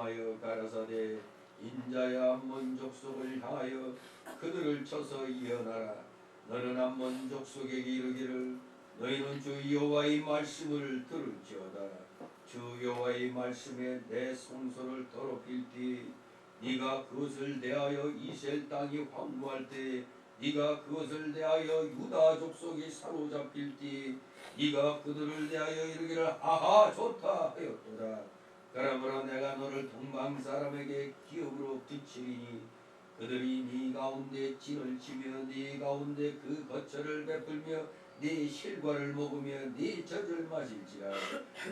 말씀하여 가라사대 인자야 암몬 족속을 향하여 그들을 쳐서 이어나라. 너는 암몬 족속에게 이르기를 너희는 주 여호와의 말씀을 들을지어다. 주 여호와의 말씀에 내 성소를 더럽힐 때에 네가 그것을 대하여 이스라엘 땅이 황무할 때에 네가 그것을 대하여 유다 족속이 사로잡힐 때에 네가 그들을 대하여 이르기를 아하 좋다 하였도다. 그러므로 내가 너를 동방 사람에게 기업으로 비치리니 그들이 네 가운데 진을 치며 네 가운데 그 거처를 베풀며 네 실과를 먹으며 네 젖을 마실지라.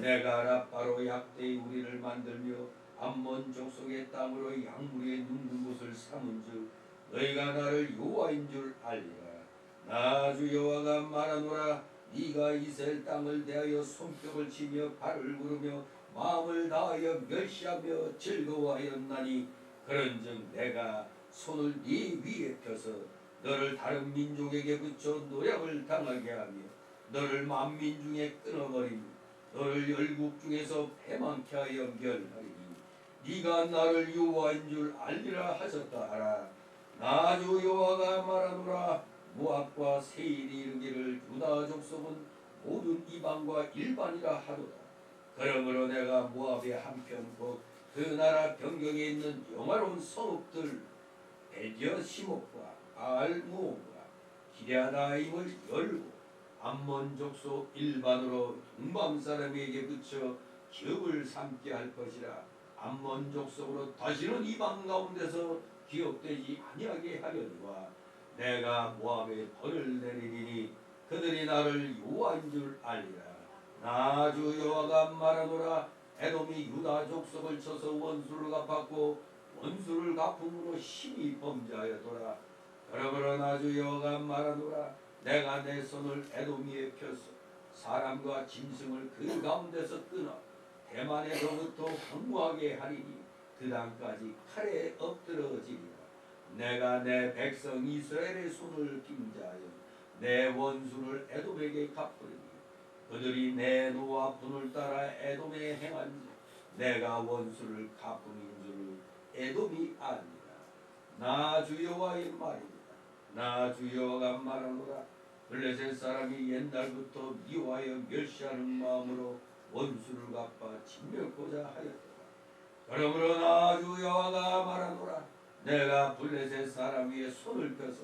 내가 라빠로 약대의 우리를 만들며 암몬 족속의 땅으로 양무리에 눕는 곳을 삼은즉 너희가 나를 여호와인 줄 알리라. 나 주 여호와가 말하노라. 네가 이스라엘 땅을 대하여 손뼉을 치며 발을 구르며 마음을 다하여 멸시하며 즐거워하였나니 그런즉 내가 손을 네 위에 펴서 너를 다른 민족에게 붙여 노략을 당하게 하며 너를 만민 중에 끊어버리며 너를 열국 중에서 패망케 하여 멸하리니 네가 나를 여호와인 줄 알리라 하셨다 하라. 나 주 여호와가 말하노라. 모압과 세일이 이르기를 유다 족속은 모든 이방과 일반이라 하도다. 그러므로 내가 모압의 한편 곧 그 나라 변경에 있는 영화로운 성읍들 베디어시목과 알무온과 기랴다임을 열고 암몬 족속 일반으로 동방 사람에게 붙여 기업을 삼게 할 것이라. 암몬 족속으로 다시는 이방 가운데서 기업되지 아니하게 하려니와 내가 모압에 벌을 내리리니 그들이 나를 여호와인 줄 알리라. 나 주 여호와가 말하노라. 에돔이 유다 족속을 쳐서 원수를 갚았고 원수를 갚음으로 심히 범죄하였더라. 그러므로 나 주 여호와가 말하노라. 내가 내 손을 에돔 위에 펴서 사람과 짐승을 그 가운데서 끊어 대만에서부터 황무하게 하리니 그 땅까지 칼에 엎드러지리라. 내가 내 백성 이스라엘의 손을 빙자하여 내 원수를 에돔에게 갚으리니 그들이 내 노와 분을 따라 에돔에 행한지 내가 원수를 갚음인 줄 에돔이 아니라. 나 주 여호와의 말입니다. 나 주 여호와가 말하노라. 블레셋 사람이 옛날부터 미워하여 멸시하는 마음으로 원수를 갚아 진멸코자 하였더라. 그러므로 나 주 여호와가 말하노라. 내가 블레셋 사람 위에 손을 펴서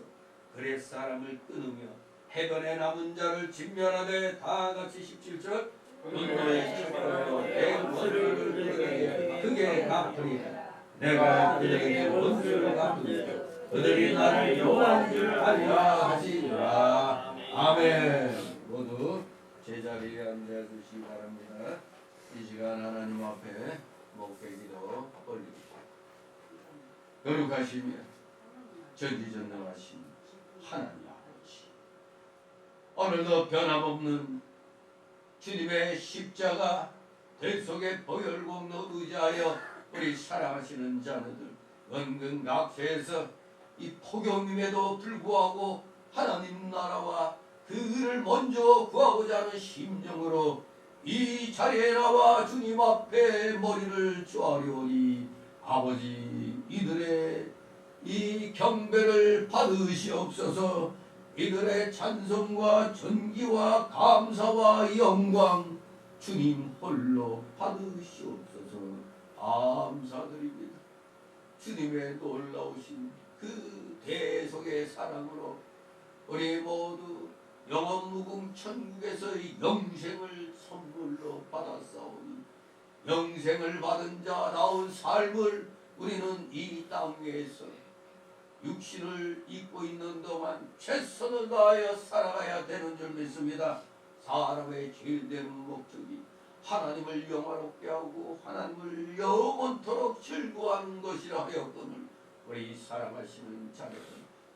그렛 사람을 끊으며 해변에 남은 자를 진멸하되 다같이 17절 분노의 책으로 내 원수를 그들에게 크게 갚으리라. 내가 그들에게 원수를 갚으리라. 그들이 나를 여호와인 줄 알리라 하시니라. 아멘. 모두 제자리에 앉아주시기 바랍니다. 이 시간 하나님 앞에 목회기도 올리십시오. 거룩하시며 전지전능하신 하나님 아버지, 오늘도 변함없는 주님의 십자가 대속의 보혈공로 의지하여 우리 사랑하시는 자녀들 은근각처에서 이 폭염임에도 불구하고 하나님 나라와 그 의를 먼저 구하고자 하는 심정으로 이 자리에 나와 주님 앞에 머리를 조아려오니 아버지, 이들의 이 경배를 받으시옵소서. 이들의 찬송과 존귀와 감사와 영광 주님 홀로 받으시옵소서. 감사드립니다. 주님의 놀라우신 그 대속의 사랑으로 우리 모두 영원 무궁 천국에서의 영생을 선물로 받았사오니 영생을 받은 자 나온 삶을 우리는 이 땅 위에서 육신을 입고 있는 동안 최선을 다하여 살아가야 되는 줄 믿습니다. 사람의 죄된 목적이 하나님을 영화롭게 하고 하나님을 영원토록 즐거워하는 것이라 하였거늘 우리 사랑하시는 자녀들,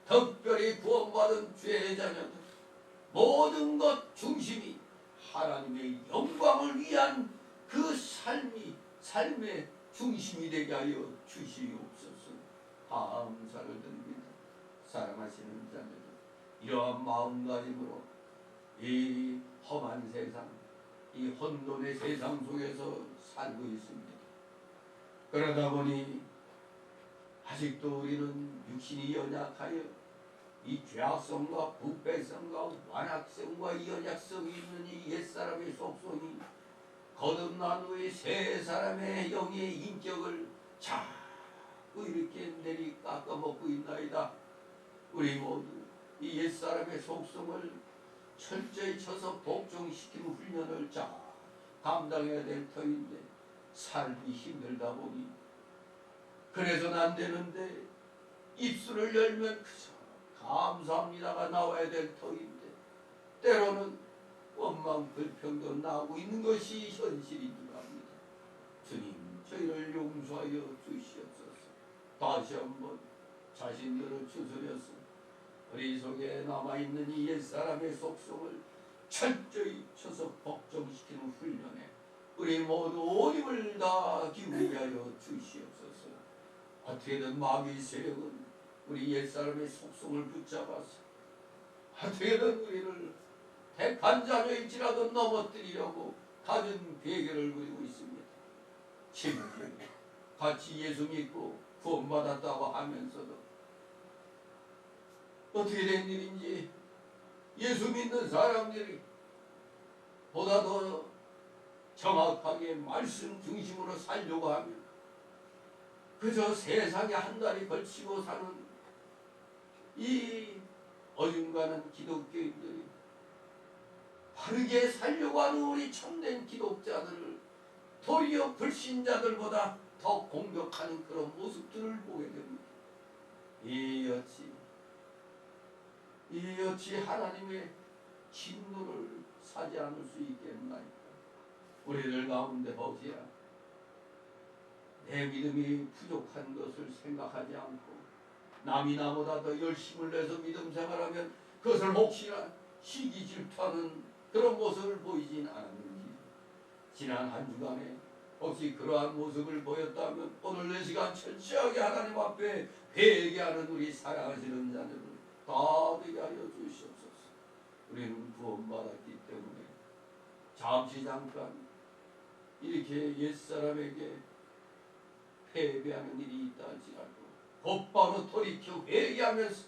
특별히 구원받은 죄의 자녀들, 모든 것 중심이 하나님의 영광을 위한 그 삶의 중심이 되게 하여 주시옵소서. 감사를 드립니다. 사랑하시는 자녀들, 이러한 마음가짐으로 이 험한 세상, 이 혼돈의 세상 속에서 살고 있습니다. 그러다 보니 아직도 우리는 육신이 연약하여 이 죄악성과 부패성과 완악성과 연약성이 있는 이 옛사람의 속성이 거듭난 후에 새 사람의 영의 인격을 자꾸 이렇게 내리 깎아먹고 있나이다. 우리 모두 이 옛사람의 속성을 철저히 쳐서 복종시키는 훈련을 잘 감당해야 될 터인데 살기 힘들다 보니 그래서는 안 되는데 입술을 열면 그저 감사합니다가 나와야 될 터인데 때로는 원망 불평도 나오고 있는 것이 현실인 줄 압니다. 주님, 저희를 용서하여 주시옵소서. 다시 한번 자신들을 추스려서 우리 속에 남아있는 이 옛사람의 속성을 철저히 쳐서 복종시키는 훈련에 우리 모두 온 힘을 다 기울이게 하여 주시옵소서. 어떻게든 마귀의 세력은 우리 옛사람의 속성을 붙잡아서 어떻게든 우리를 택한 자녀일지라도 넘어뜨리려고 가진 계획을 부리고 있습니다. 심지어 같이 예수 믿고 구원받았다고 하면서도 어떻게 된 일인지 예수 믿는 사람들이 보다 더 정확하게 말씀 중심으로 살려고 하면 그저 세상에 한 달이 걸치고 사는 이 어중간한 기독교인들이 바르게 살려고 하는 우리 참된 기독자들을 도리어 불신자들보다 더 공격하는 그런 모습들을 보게 됩니다. 이 어찌 하나님의 진노를 사지 않을 수 있겠나이까. 우리들 가운데 보시라. 내 믿음이 부족한 것을 생각하지 않고 남이 나보다 더 열심을 내서 믿음 생활하면 그것을 혹시나 시기 질투하는 그런 모습을 보이진 않았는지, 지난 한 주간에 혹시 그러한 모습을 보였다면 오늘 이 시간 철저하게 하나님 앞에 회개하는 우리 사랑하시는 자들을 다 되게 하여 주시옵소서. 우리는 구원받았기 때문에 잠깐 이렇게 옛사람에게 패배하는 일이 있다 할지라도 곧바로 돌이켜 회개하면서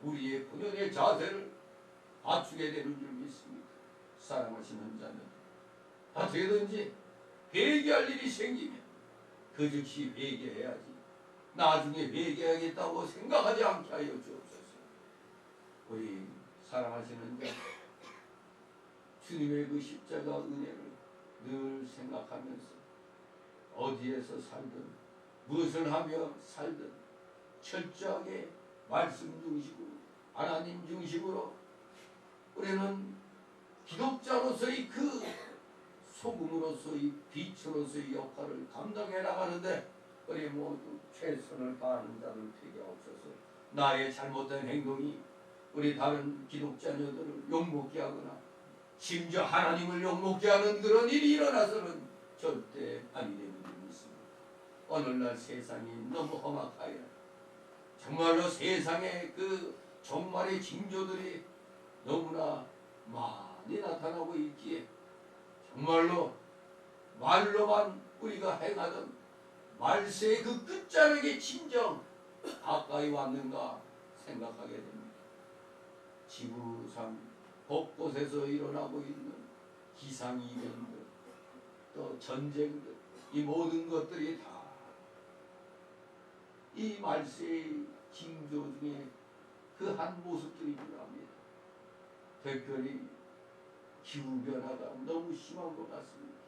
우리의 본연의 자세를 갖추게 되는 줄 믿습니다. 사랑하시는 자는 어떻게든지 회개할 일이 생기면 그 즉시 회개해야지 나중에 회개하겠다고 생각하지 않게 하여 주옵소서. 우리 사랑하시는 자 주님의 그 십자가 은혜를 늘 생각하면서 어디에서 살든 무엇을 하며 살든 철저하게 말씀 중심으로 하나님 중심으로 우리는 기독자로서의 그 소금으로서의 빛으로서의 역할을 감당해 나가는데 우리 모두 최선을 다하는 자를 되게 하옵소서. 나의 잘못된 행동이 우리 다른 기독자녀들을 욕먹게 하거나 심지어 하나님을 욕먹게 하는 그런 일이 일어나서는 절대 아니 되는 줄 믿습니다. 오늘날 세상이 너무 험악하여 정말로 세상에 그 종말의 징조들이 너무나 많이 나타나고 있기에 정말로 말로만 우리가 행하던 말세의 그 끝자락의 진정 가까이 왔는가 생각하게 됩니다. 지구상 곳곳에서 일어나고 있는 기상이변들 또 전쟁들 이 모든 것들이 다 이 말세의 징조 중에 그 한 모습들이 필요합니다. 특별히 기후변화가 너무 심한 것 같습니다.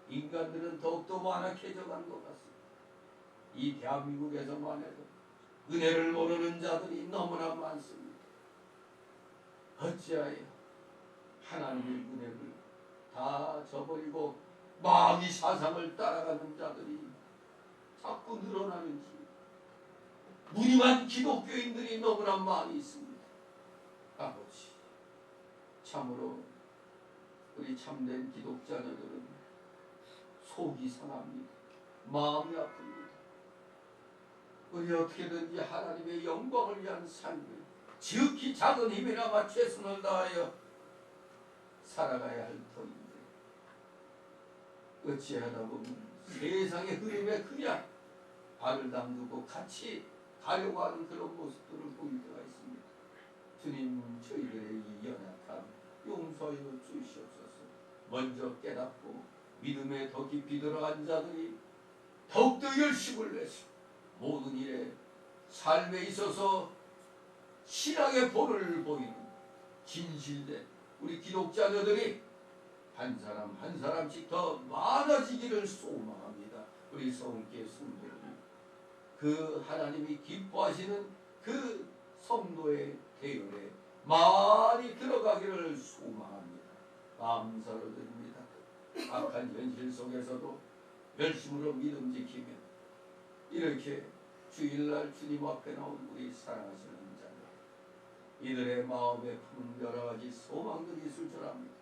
인간들은 더욱더 완악해져 간 것 같습니다. 이 대한민국에서만 해도 은혜를 모르는 자들이 너무나 많습니다. 어찌하여 하나님의 은혜를 다 저버리고 마귀 사상을 따라가는 자들이 자꾸 늘어나는지 무림한 기독교인들이 너무나 많이 있습니다. 아버지, 참으로 우리 참된 기독자녀들은 속이 상합니다. 마음이 아픕니다. 우리 어떻게든지 하나님의 영광을 위한 삶을 지극히 작은 힘이나마 최선을 다하여 살아가야 할 터인데 어찌하다 보면 세상의 흐름에 그냥 발을 담그고 같이 가려고 하는 그런 모습들을 보일 때가 있습니다. 주님, 저희들의 이 연약함 용서하여 주시옵소서. 먼저 깨닫고 믿음에 더 깊이 들어간 자들이 더욱더 열심을 내서 모든 일에 삶에 있어서 신앙의 본을 보이는 진실된 우리 기독자녀들이 한 사람 한 사람씩 더 많아지기를 소망합니다. 우리 성교회 성도들이 그 하나님이 기뻐하시는 그 성도의 대열에 많이 들어가기를 소망합니다. 감사를 드립니다. 악한 현실 속에서도 열심으로 믿음 지키며 이렇게 주일날 주님 앞에 나온 우리 사랑하시는 자들, 이들의 마음에 푸는 여러 가지 소망들이 있을 줄 압니다.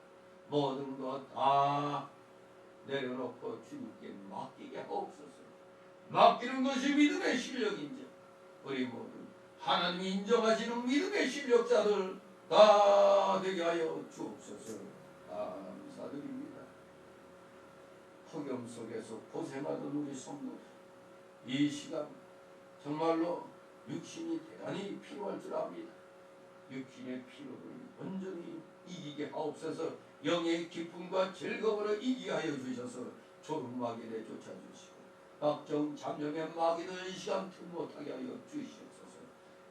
모든 것 다 내려놓고 주님께 맡기게 하옵소서. 맡기는 것이 믿음의 실력인지 우리 모두 하나님이 인정하시는 믿음의 실력자들 다 되게 하여 주옵소서. 감사드립니다. 폭염 속에서 고생하던 우리 성도들, 이 시간 정말로 육신이 대단히 필요할 줄 압니다. 육신의 피로를 온전히 이기게 하옵소서. 영의 기쁨과 즐거움으로 이기게 하여 주셔서 졸음마귀를 쫓아주시고 각종 잡념의 마귀들 이 시간 틈 못하게 하여 주시옵소서.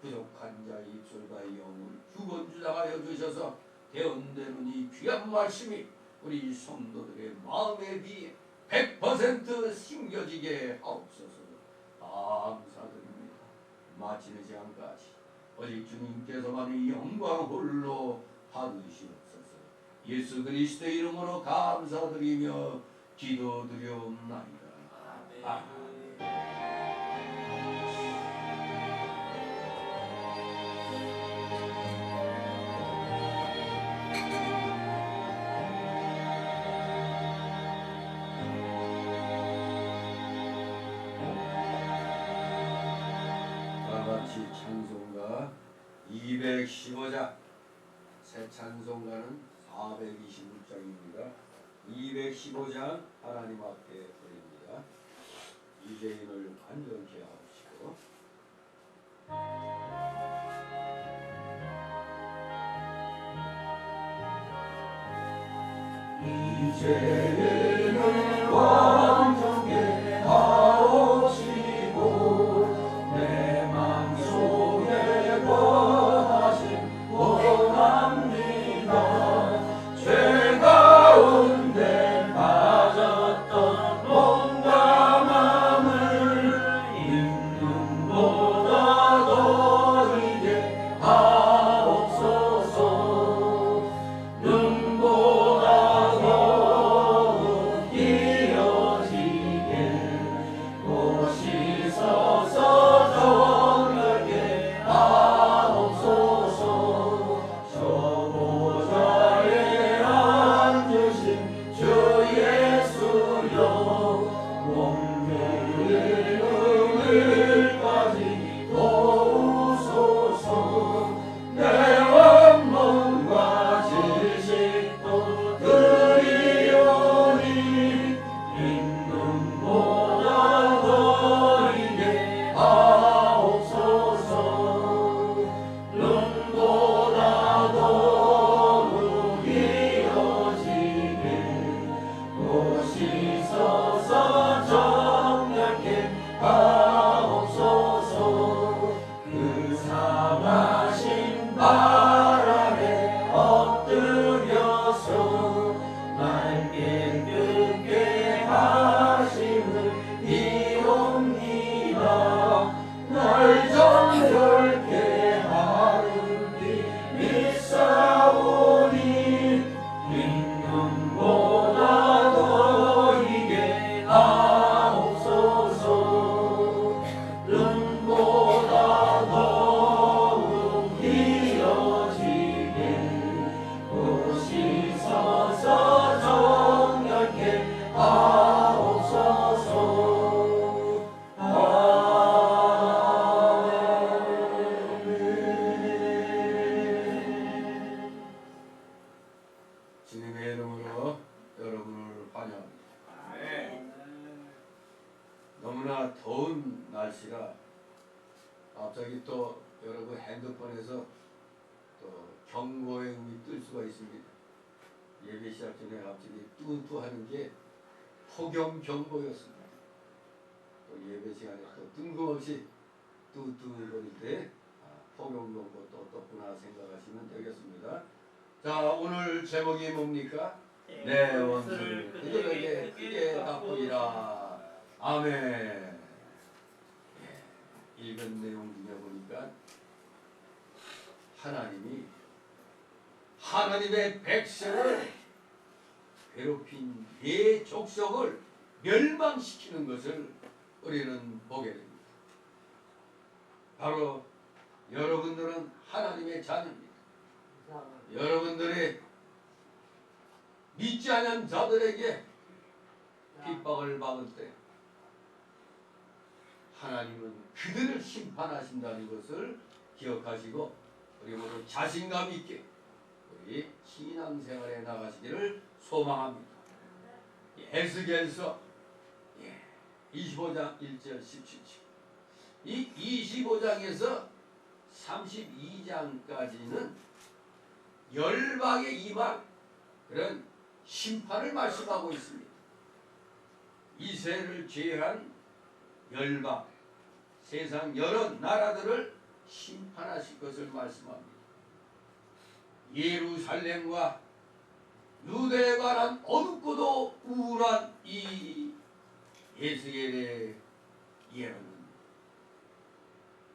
부족한 자의 입술과 영을 주권주장하여 주셔서 대언되는 이 귀한 말씀이 우리 성도들의 마음에 비해 100% 심겨지게 하옵소서. 감사드립니다. 마치는 시간까지 오직 주님께서만의 영광 홀로 받으시옵소서. 예수 그리스도의 이름으로 감사드리며 기도드려옵나이다. 아멘. 다같이 찬송가 215장, 새 찬송가는 426장입니다. 215장 하나님 앞에 드립니다. 이재인을 안전케 하시고 이제는 완전케 하옵시고 내 맘속에 거하신 원합니다. 죄 가운데 빠졌던 몸과 맘을 임금보다 더 이게 하옵소서. 눈보다 더욱 이어지게 보시소서. 정결게 하옵소서. 저 보좌에 앉으신 주 예수여, 몸뚱이 오늘까지 도우소서. 내 원망과 지식도 드리오니 임금보다 더 이게 하옵소서. 눈보다 더욱 이어지게 보시소서. 정렬케 하옵소서. 추운 날씨라 갑자기 또 여러분 핸드폰에서 또 경고의 음이 뜰 수가 있습니다. 예배 시작 전에 갑자기 뚜뚜 하는 게 폭염 경보였습니다. 또 예배 시간에 또 뜬금없이 뚜뚜거릴 때 폭염 경보 또 떴구나 생각하시면 되겠습니다. 자, 오늘 제목이 뭡니까? 내 원수를 그들에게 크게 갚으리라. 아멘. 예, 읽은 내용 중에 보니까 하나님의 백성을 괴롭힌 네 족속을 멸망시키는 것을 우리는 보게 됩니다. 바로 여러분들은 하나님의 자녀입니다. 여러분들이 믿지 않은 자들에게 핍박을 받을 때 하나님은 그들을 심판하신다는 것을 기억하시고 우리 모두 자신감 있게 우리 신앙생활에 나가시기를 소망합니다. 에스겔서 25장 1절 17절 이 25장에서 32장까지는 열방에 임할 그런 심판을 말씀하고 있습니다. 이스라엘을 제외한 열방, 세상 여러 나라들을 심판하실 것을 말씀합니다. 예루살렘과 유대에 관한 어둡고도 우울한 이 에스겔의 예언은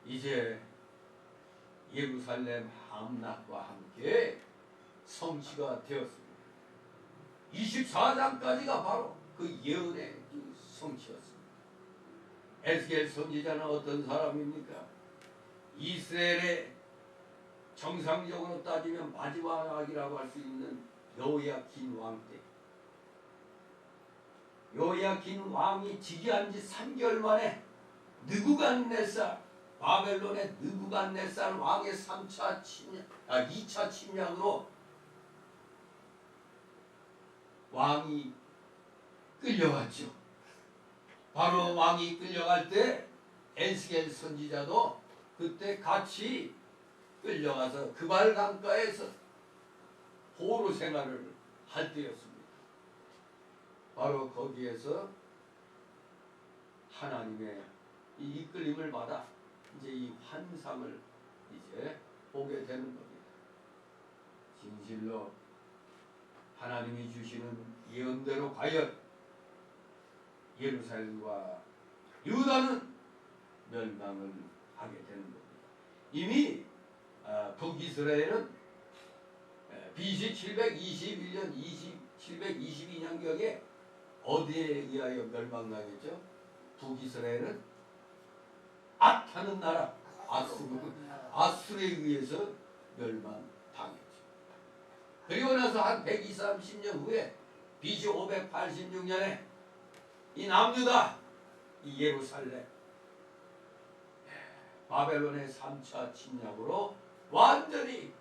이제 예루살렘 함락과 함께 성취가 되었습니다. 24장까지가 바로 그 예언의 그 성취였습니다. 에스겔 선지자는 어떤 사람입니까? 이스라엘의 정상적으로 따지면 마지막 왕이라고 할 수 있는 여호야킨 왕 때, 여호야킨 왕이 즉위한 지 3개월 만에 바벨론의 느부갓네살 왕의 2차 침략으로 왕이 끌려갔죠. 바로 왕이 끌려갈 때 에스겔 선지자도 그때 같이 끌려가서 그발 강가에서 포로 생활을 할 때였습니다. 바로 거기에서 하나님의 이 이끌림을 받아 이제 이 환상을 이제 보게 되는 겁니다. 진실로 하나님이 주시는 예언대로 과연 예루살렘과 유다는 멸망을 하게 되는 겁니다. 이미 북이스라엘은 BC 721년 722년경에 어디에 의하여 멸망당했죠? 북이스라엘은 앗하는 나라 아수르에 의해서 멸망당했죠. 그리고 나서 한 120~130년 후에 BC 586년에 이 남유다 이 예루살렘 바벨론의 3차 침략으로 완전히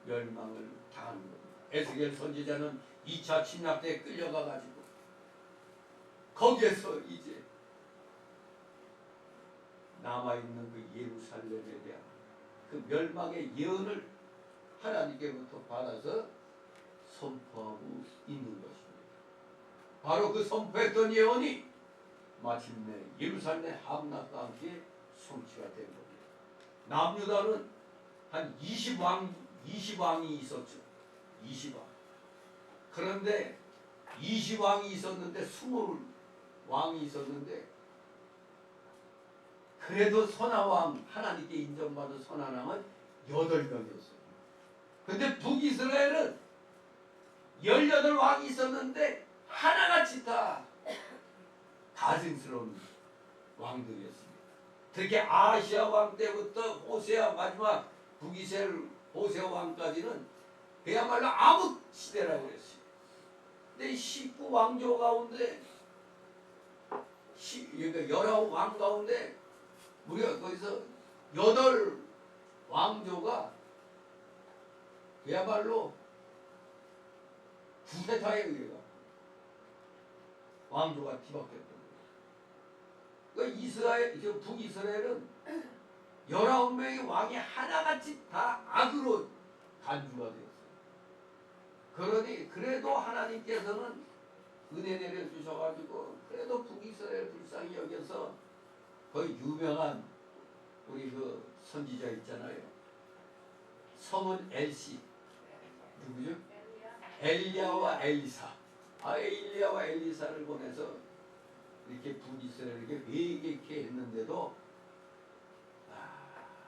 멸망을 당한 겁니다. 에스겔 선지자는 2차 침략 때 끌려가가지고 거기에서 이제 남아있는 그 예루살렘에 대한 그 멸망의 예언을 하나님께로부터 받아서 선포하고 있는 것입니다. 바로 그 선포했던 예언이 마침내 예루살렘 함락과 함께 성취가 된 겁니다. 남유다는 한 20왕이 있었죠. 20왕. 그런데 20왕이 있었는데 20왕이 있었는데 그래도 선한 하나님께 인정받은 선한 왕은 8명이었어요. 근데 북이스라엘은 18왕이 있었는데 하나같이 다 가증스러운 왕들이었습니다. 특히 아시아 왕 때부터 호세아 마지막 북이스라엘 호세아 왕까지는 그야말로 암흑 시대라고 그랬어요. 근데 19왕조 가운데 19왕 가운데 우리가 거기서 8왕조가 그야말로 쿠데타에 의해서 왕조가 뒤바뀌었던 거예요. 그 이스라엘, 북이스라엘은 19명의 왕이 하나같이 다 악으로 간주가 되었어요. 그러니 그래도 하나님께서는 은혜 내려주셔가지고 그래도 북이스라엘 불쌍히 여겨서 그 유명한 우리 그 선지자 있잖아요. 성은 엘시. 누구죠? 엘리야와 엘리사. 엘리야와 엘리사를 보내서 이렇게 북이스라엘에게 회개케 했는데도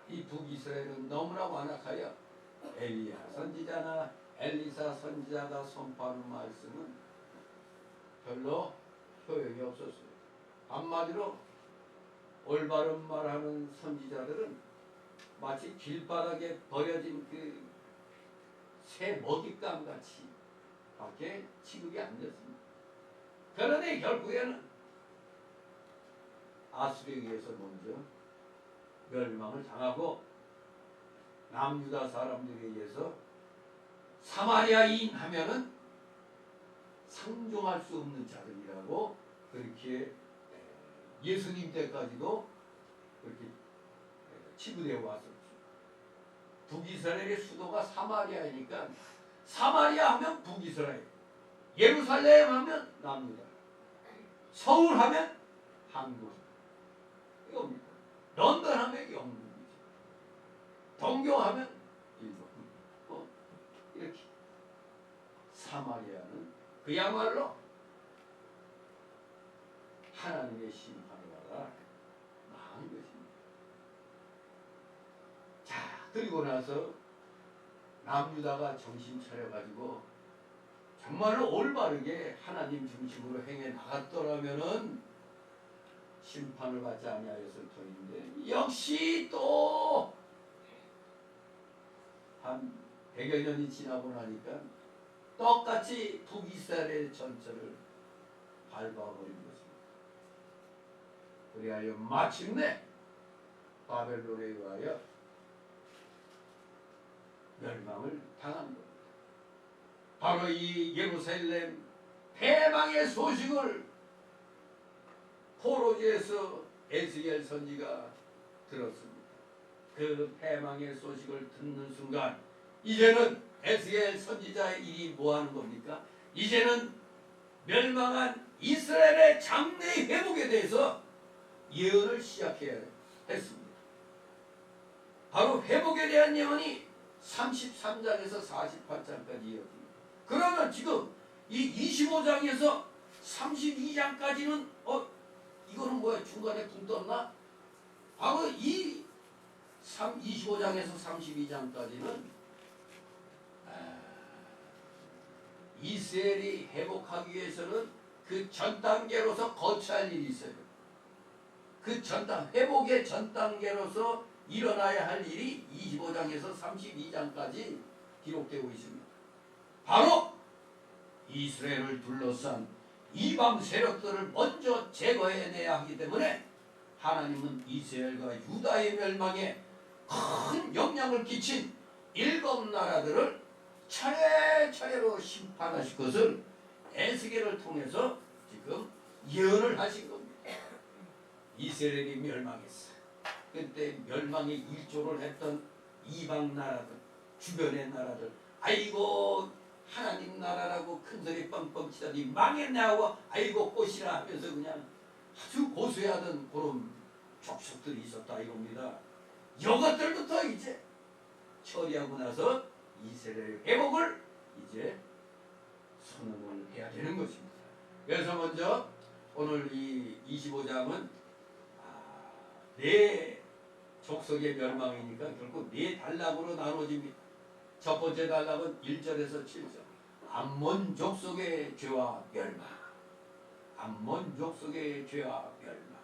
이 북이스라엘은 너무나 완악하여 엘리야 선지자나 엘리사 선지자가 선포하는 말씀은 별로 효용이 없었어요. 한마디로 올바른 말하는 선지자들은 마치 길바닥에 버려진 그 새 먹잇감 같이 밖에 취급이 안 됐습니다. 그러니 결국에는 아수르에 의해서 먼저 멸망을 당하고 남유다 사람들에 의해서 사마리아인 하면은 상종할 수 없는 자들이라고 그렇게 예수님 때까지도 그렇게 치부되어 왔었죠. 북이스라엘의 수도가 사마리아이니까 사마리아 하면 북이스라엘, 예루살렘 하면 남유다, 서울 하면 한국, 이겁니다. 런던 하면 영국이죠. 동경하면 일본. 이렇게 사마리아는 그야말로 하나님의 심판을 받아 망한 것입니다. 자, 그리고 나서 남유다가 정신 차려가지고 정말로 올바르게 하나님 중심으로 행해 나갔더라면은 심판을 받지 아니하였을 터인데 역시 또 한 100여 년이 지나고 나니까 똑같이 북이스라엘 전체를 밟아버린 것입니다. 그리하여 마침내 바벨론에 의하여 멸망을 당한 겁니다. 바로 이 예루살렘 패망의 소식을 포로지에서 에스겔 선지가 들었습니다. 그 패망의 소식을 듣는 순간 이제는 에스겔 선지자의 일이 뭐하는 겁니까? 이제는 멸망한 이스라엘의 장래 회복에 대해서 예언을 시작해야 했습니다. 바로 회복에 대한 예언이 33장에서 48장까지 이어집니다. 그러면 지금 이 25장에서 32장까지는 이거는 뭐야? 중간에 붕 떴나? 바로 이 25장에서 32장까지는 이스라엘이 회복하기 위해서는 그 전 단계로서 거쳐야 할 일이 있어요. 그 회복의 전 단계로서 일어나야 할 일이 25장에서 32장까지 기록되고 있습니다. 바로 이스라엘을 둘러싼 이방 세력들을 먼저 제거해내야 하기 때문에 하나님은 이스라엘과 유다의 멸망에 큰 영향을 끼친 7 나라들을 차례차례로 심판하실 것을 에스겔을 통해서 지금 예언을 하신 겁니다. 이스라엘이 멸망했어. 그때 멸망에 일조를 했던 이방 나라들, 주변의 나라들, 아이고 하나님 나라라고 큰소리 뻥뻥 치더니 망했네 하고 아이고 꽃이라 하면서 그냥 아주 고소해하던 그런 족속들이 있었다 이겁니다. 이것들부터 이제 처리하고 나서 이스라엘 회복을 이제 선언을 해야 되는 것입니다. 그래서 먼저 오늘 이 25장은 네 족속의 멸망이니까 결국 네 단락으로 나눠집니다. 첫 번째 단락은 1절에서 7절. 암몬 족속의 죄와 멸망. 암몬 족속의 죄와 멸망.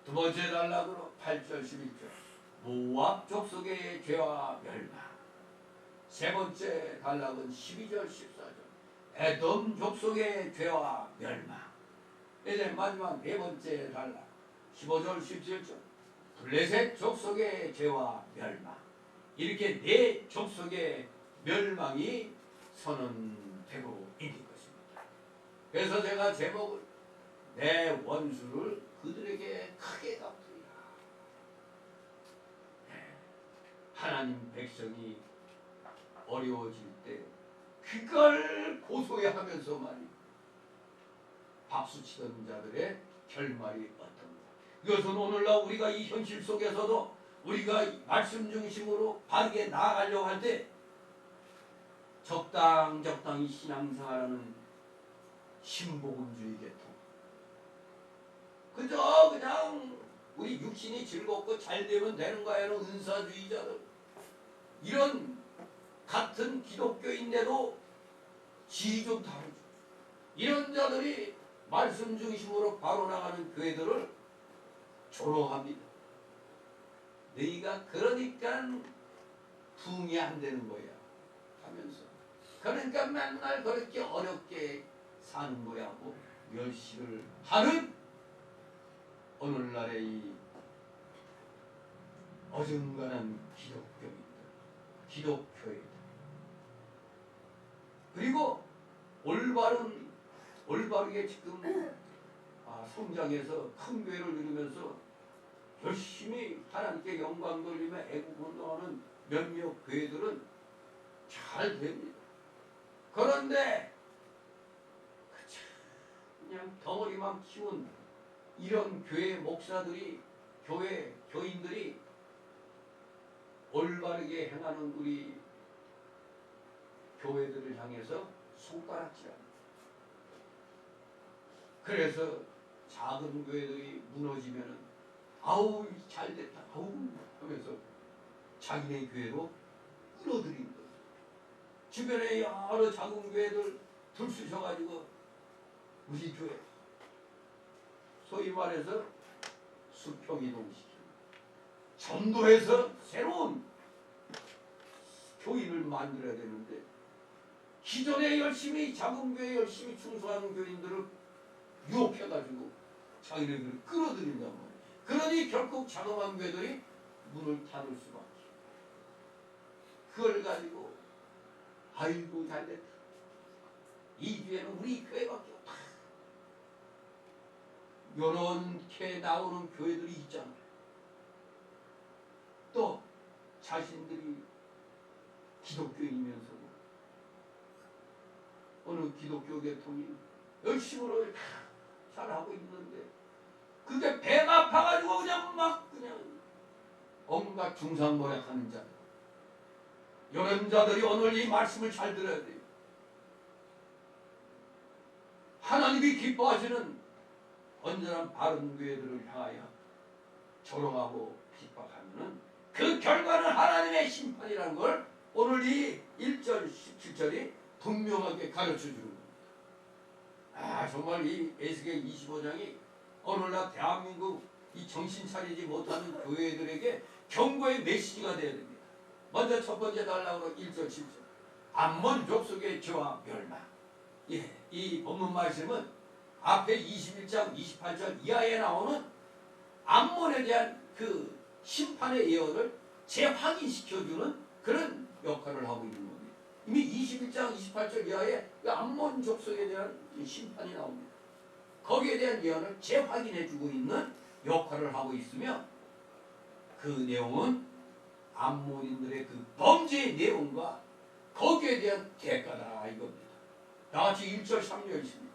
두 번째 단락으로 8절 11절. 모압 족속의 죄와 멸망. 세 번째 단락은 12절 14절. 에돔 족속의 죄와 멸망. 이제 마지막 네 번째 단락 15절 17절. 블레셋 족속의 죄와 멸망. 이렇게 네 족속의 멸망이 선언되고 있는 것입니다. 그래서 제가 제목을 내 원수를 그들에게 크게 갚으리라. 하나님 백성이 어려워질 때 그걸 고소해하면서 말이야. 박수치던 자들의 결말이 어떤가. 이것은 오늘날 우리가 이 현실 속에서도 우리가 말씀 중심으로 바르게 나아가려고 할 때 적당히 신앙생활하는 신복음주의 계통, 그저 그냥 우리 육신이 즐겁고 잘 되면 되는 거야는 은사주의자들, 이런 같은 기독교인데도 질이 좀 다르죠. 이런 자들이 말씀 중심으로 바로 나가는 교회들을 조롱합니다. 너희가 그러니까 부흥이 안 되는 거야 하면서, 그러니까 맨날 그렇게 어렵게 사는 거야 하고 멸시를 하는 오늘날의 이 어중간한 기독교인들, 기독교회들, 그리고 올바르게 지금 성장해서 큰 교회를 이루면서 열심히 하나님께 영광 돌리며 애국운동하는 몇몇 교회들은 잘 됩니다. 그런데 그냥 덩어리만 키운 이런 교회 목사들이, 교회 교인들이 올바르게 행하는 우리 교회들을 향해서 손가락질합니다. 그래서 작은 교회들이 무너지면은 아우 잘됐다 아우 하면서 자기네 교회로 끌어들인 거예요. 주변에 여러 작은 교회들 들쑤셔가지고 우리 교회 소위 말해서 수평이동시키고 전도해서 새로운 교인을 만들어야 되는데, 기존에 열심히 작은 교회에 열심히 충성하는 교인들을 유혹해가지고 자기네들을 끌어들인단 말이에요. 그러니 결국 자그마한 교회들이 문을 닫을 수밖에. 그걸 가지고 아이고 잘됐다, 이 교회는 우리 교회밖에 없다, 이렇게 나오는 교회들이 있잖아요. 또 자신들이 기독교인이면서도 어느 기독교 계통이 열심으로 잘하고 있는데 그게 배가 아파가지고 그냥 온갖 중상모략하는 자, 이런 자들이 오늘 이 말씀을 잘 들어야 돼요. 하나님이 기뻐하시는 온전한 바른 교회들을 향하여 조롱하고 핍박하면은 그 결과는 하나님의 심판이라는 걸 오늘 이 1절 17절이 분명하게 가르쳐 주는 겁니다. 정말 이 에스겔 25장이 오늘날 대한민국 이 정신 차리지 못하는 교회들에게 경고의 메시지가 되어야 됩니다. 먼저 첫 번째 달락으로 1절 7절 암몬 족속의 죄와 멸망. 이 본문 말씀은 앞에 21장 28절 이하에 나오는 암몬에 대한 그 심판의 예언을 재확인시켜주는 그런 역할을 하고 있는 겁니다. 이미 21장 28절 이하에 암몬 족속에 대한 심판이 나옵니다. 거기에 대한 예언을 재확인해주고 있는 역할을 하고 있으며, 그 내용은 암몬인들의 그 범죄의 내용과 거기에 대한 대가다 이겁니다. 다같이 1절 3절 있습니다.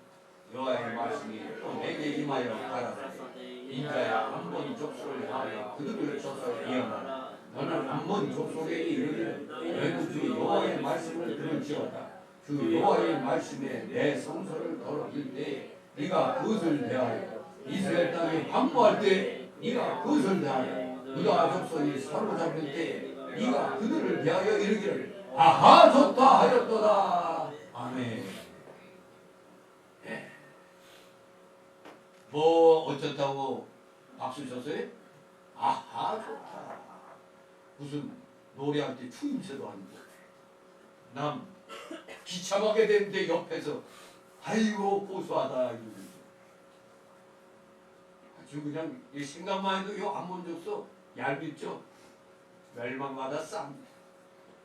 여호와의 말씀이 또 내게 임하여 가라사대 인자야 암몬 족속을 향하여 그들을 쳐서 예언하라. 너는 암몬 족속에게 이르기를 너희는 주 여호와의 말씀을 들을지어다. 그 여호와의 말씀에 내 성소를 더럽힐 때에 네가 그것을 대하여 이스라엘 땅에 황무할 때 네가 그것을 대하여 유다 족속이 사로잡힐 때에 네가 그들을 대하여 이르기를 아하 좋다 하였도다. 아멘. 뭐 어쩌다고 박수 쳤어요? 아하 좋다. 무슨 노래할 때 추임새도 아니고 남 비참하게 되는데 옆에서 아이고 고소하다 이러면서 아주 그냥 이 생각만 해도 요 암몬 족속 얄밉죠. 멸망마다 쌉니다.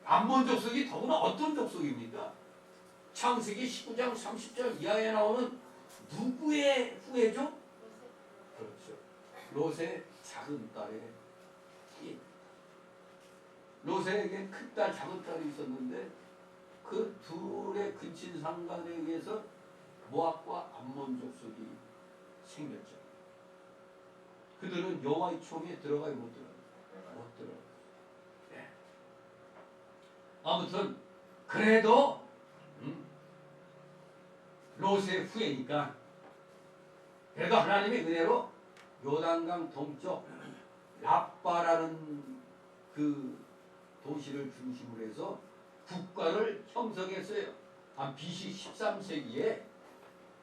암몬 족속이 더구나 어떤 족속입니까? 창세기 19장 30절 이하에 나오는 누구의 후예죠? 그렇죠. 롯의 작은 딸의 이 롯에겐 큰 딸 작은 딸이 있었는데 그 둘의 근친 상간에 의해서 모압과 암몬 족속이 생겼죠. 그들은 여호와의 총에 들어가요, 못 들어가요? 못 들어가요. 네. 아무튼 그래도 롯의 후예니까 그래도 하나님의 은혜로 요단강 동쪽 랍바라는 그 도시를 중심으로 해서 국가를 형성했어요. 한 BC 13세기에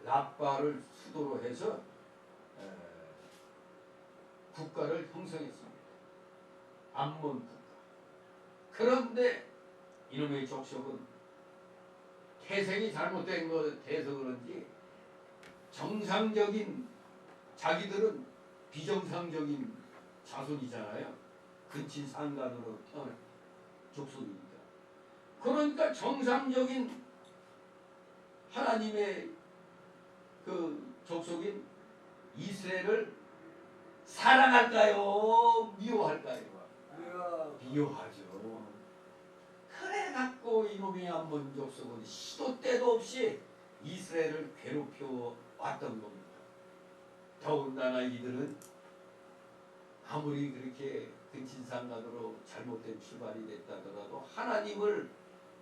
랍바를 수도로 해서 국가를 형성했습니다. 암몬 국가. 그런데 이놈의 족속은 태생이 잘못된 것 돼서 그런지 정상적인 자기들은 비정상적인 자손이잖아요. 근친 상간으로 태어난 족속이니까. 그러니까 정상적인 하나님의 그 족속인 이스라엘을 사랑할까요? 미워할까요? 미워하죠. 그래갖고 이놈의 암몬 족속은 시도 때도 없이 이스라엘을 괴롭혀 왔던 겁니다. 더군다나 이들은 아무리 그렇게 근친상간으로 잘못된 출발이 됐다더라도 하나님을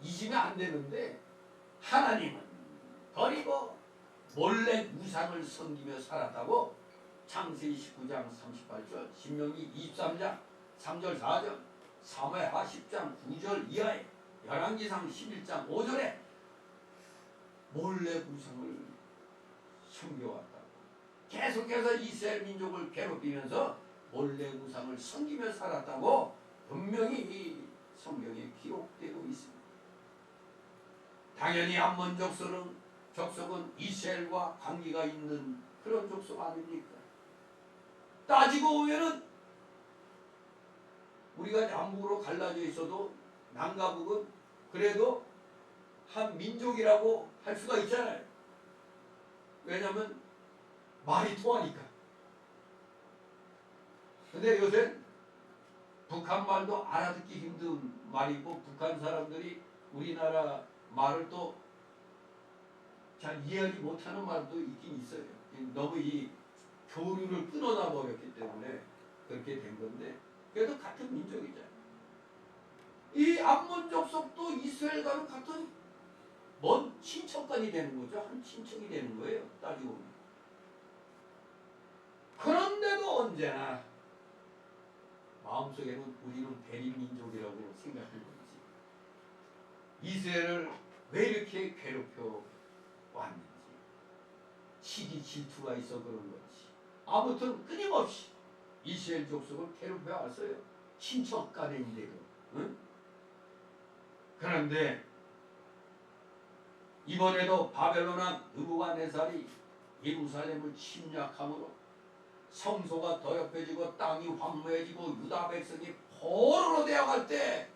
잊으면 안 되는데 하나님은 버리고 몰래 우상을 섬기며 살았다고 창세기 19장 38절, 신명기 23장 3절 4절, 사무엘하 10장 9절 이하에, 열왕기상 11장 5절에 몰래 우상을 섬겨왔다고. 계속해서 이스라엘 민족을 괴롭히면서 몰래 우상을 섬기며 살았다고 분명히 이 성경에 기록되고 있습니다. 당연히 암몬 족속은 이스라엘과 관계가 있는 그런 족속 아닙니까? 따지고 보면은 우리가 남북으로 갈라져 있어도 남과 북은 그래도 한 민족이라고 할 수가 있잖아요. 왜냐하면 말이 통하니까. 근데 요새 북한 말도 알아듣기 힘든 말이고 북한 사람들이 우리나라 말을 또 잘 이해하지 못하는 말도 있긴 있어요. 너무 이 교류를 끊어놔 버렸기 때문에 그렇게 된 건데 그래도 같은 민족이잖아요. 이 암몬 족속도 이스라엘과는 같은 먼 친척간이 되는 거죠. 한 친척이 되는 거예요. 따지고 보면. 그런데도 언제나 마음속에는 우리는 대립민족이라고 생각하는 거지. 이스라엘을 왜 이렇게 괴롭혀 왔는지 시기 질투가 있어 그런 거지. 아무튼 끊임없이 이스라엘 족속을 괴롭혀 왔어요. 친척 간인데도. 응? 그런데 이번에도 바벨론 왕 느부갓네살이 예루살렘을 침략함으로 성소가 더럽혀지고 땅이 황무해지고 유다 백성이 포로로 되어갈 때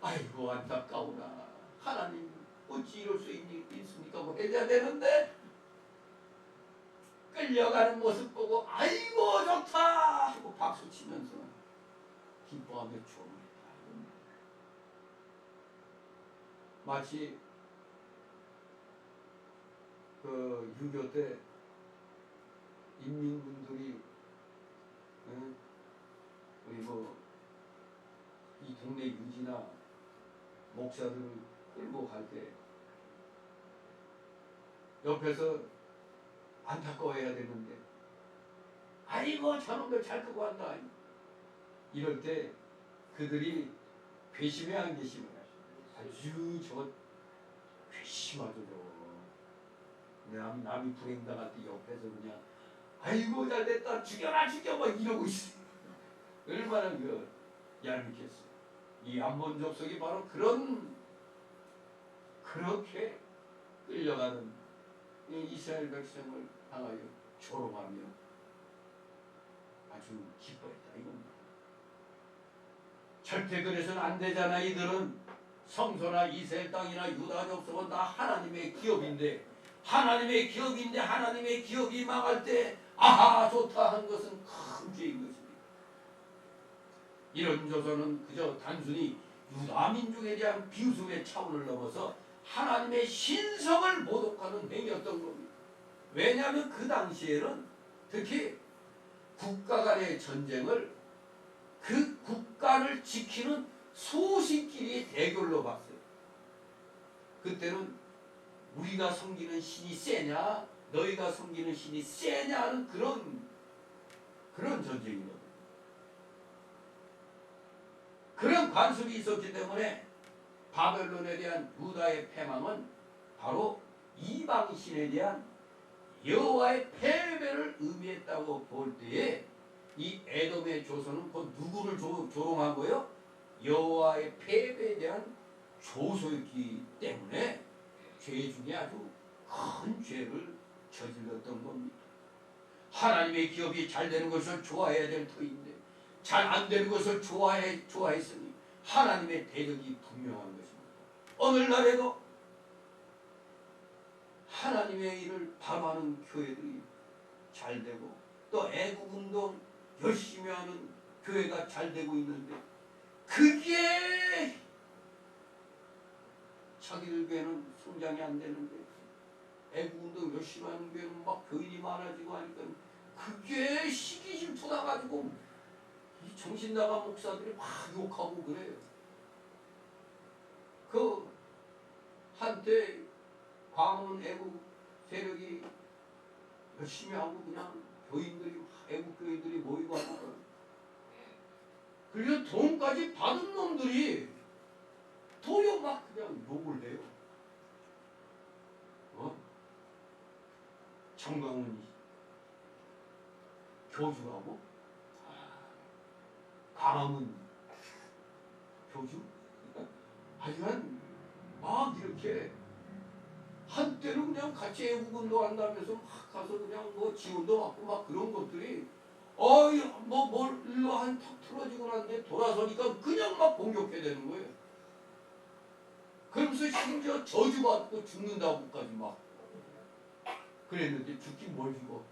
아이고 안타까우나 하나님 어찌 이럴 수 있습니까? 뭐 해야 되는데 끌려가는 모습 보고 아이고 좋다 하고 박수치면서 기뻐하며 추앙했다. 마치 그 6.25 때 인민군들이 우리 뭐 이 동네 유지나 목사들을 끌고 갈 때 옆에서 안타까워해야 되는데 아이고 저놈들 잘 끌고 간다 이럴 때 그들이 괘씸해 안 괘씸해? 아주 저 괘씸하죠. 남이 불행당할 때 옆에서 그냥 아이고 잘됐다 죽여라 죽여 막 이러고 있어. 얼마나 그 얄밉겠어. 이 암몬 족속이 바로 그렇게 끌려가는 이 이스라엘 백성을 향하여 조롱하며 아주 기뻐했다 이겁니다. 절대 그래서는 안 되잖아. 이들은 성소나 이스라엘 땅이나 유다 족속은 다 하나님의 기업인데 하나님의 기업이 망할 때 아하 좋다 한 것은 큰 죄인 것입니다. 이런 조선은 그저 단순히 유다민족에 대한 비웃음의 차원을 넘어서 하나님의 신성을 모독하는 행위였던 겁니다. 왜냐하면 그 당시에는 특히 국가 간의 전쟁을 그 국가를 지키는 소신끼리의 대결로 봤어요. 그때는 우리가 섬기는 신이 세냐 너희가 섬기는 신이 세냐 하는 그런 전쟁이거든요. 그런 관습이 있었기 때문에 바벨론에 대한 유다의 패망은 바로 이방신에 대한 여호와의 패배를 의미했다고 볼 때에 이 에돔의 조선은 곧 누구를 조롱한 거예요? 여호와의 패배에 대한 조소였기 때문에 죄 중에 아주 큰 죄를 저질렀던 겁니다. 하나님의 기업이 잘 되는 것을 좋아해야 될 터인데 잘 안 되는 것을 좋아했으니 하나님의 대적이 분명한 것입니다. 오늘날에도 하나님의 일을 바라는 교회들이 잘 되고 또 애국운동 열심히 하는 교회가 잘 되고 있는데 그게 자기들 교회는 성장이 안 되는데 애국운동 열심히 하는 교회는 막 교인이 많아지고 하니까 그게 시기 질투나 가지고 이 정신 나간 목사들이 막 욕하고 그래요. 그 한때 광원 애국 세력이 열심히 하고 그냥 교인들이 애국 교인들이 모이고 하니까 그래서 돈까지 받은 놈들이 도리어 막 그냥 욕을 해요. 정강훈 교주하고 강화문 교주 하여간 막 이렇게 한때는 그냥 같이 애국운동 한다면서 막 가서 그냥 뭐 지원도 받고 막 그런 것들이 뭐 뭘로 한 턱 틀어지고 난데 돌아서니까 그냥 막 공격해야 되는 거예요. 그러면서 심지어 저주받고 죽는다고까지 막 그랬는데 죽긴 뭘 죽어.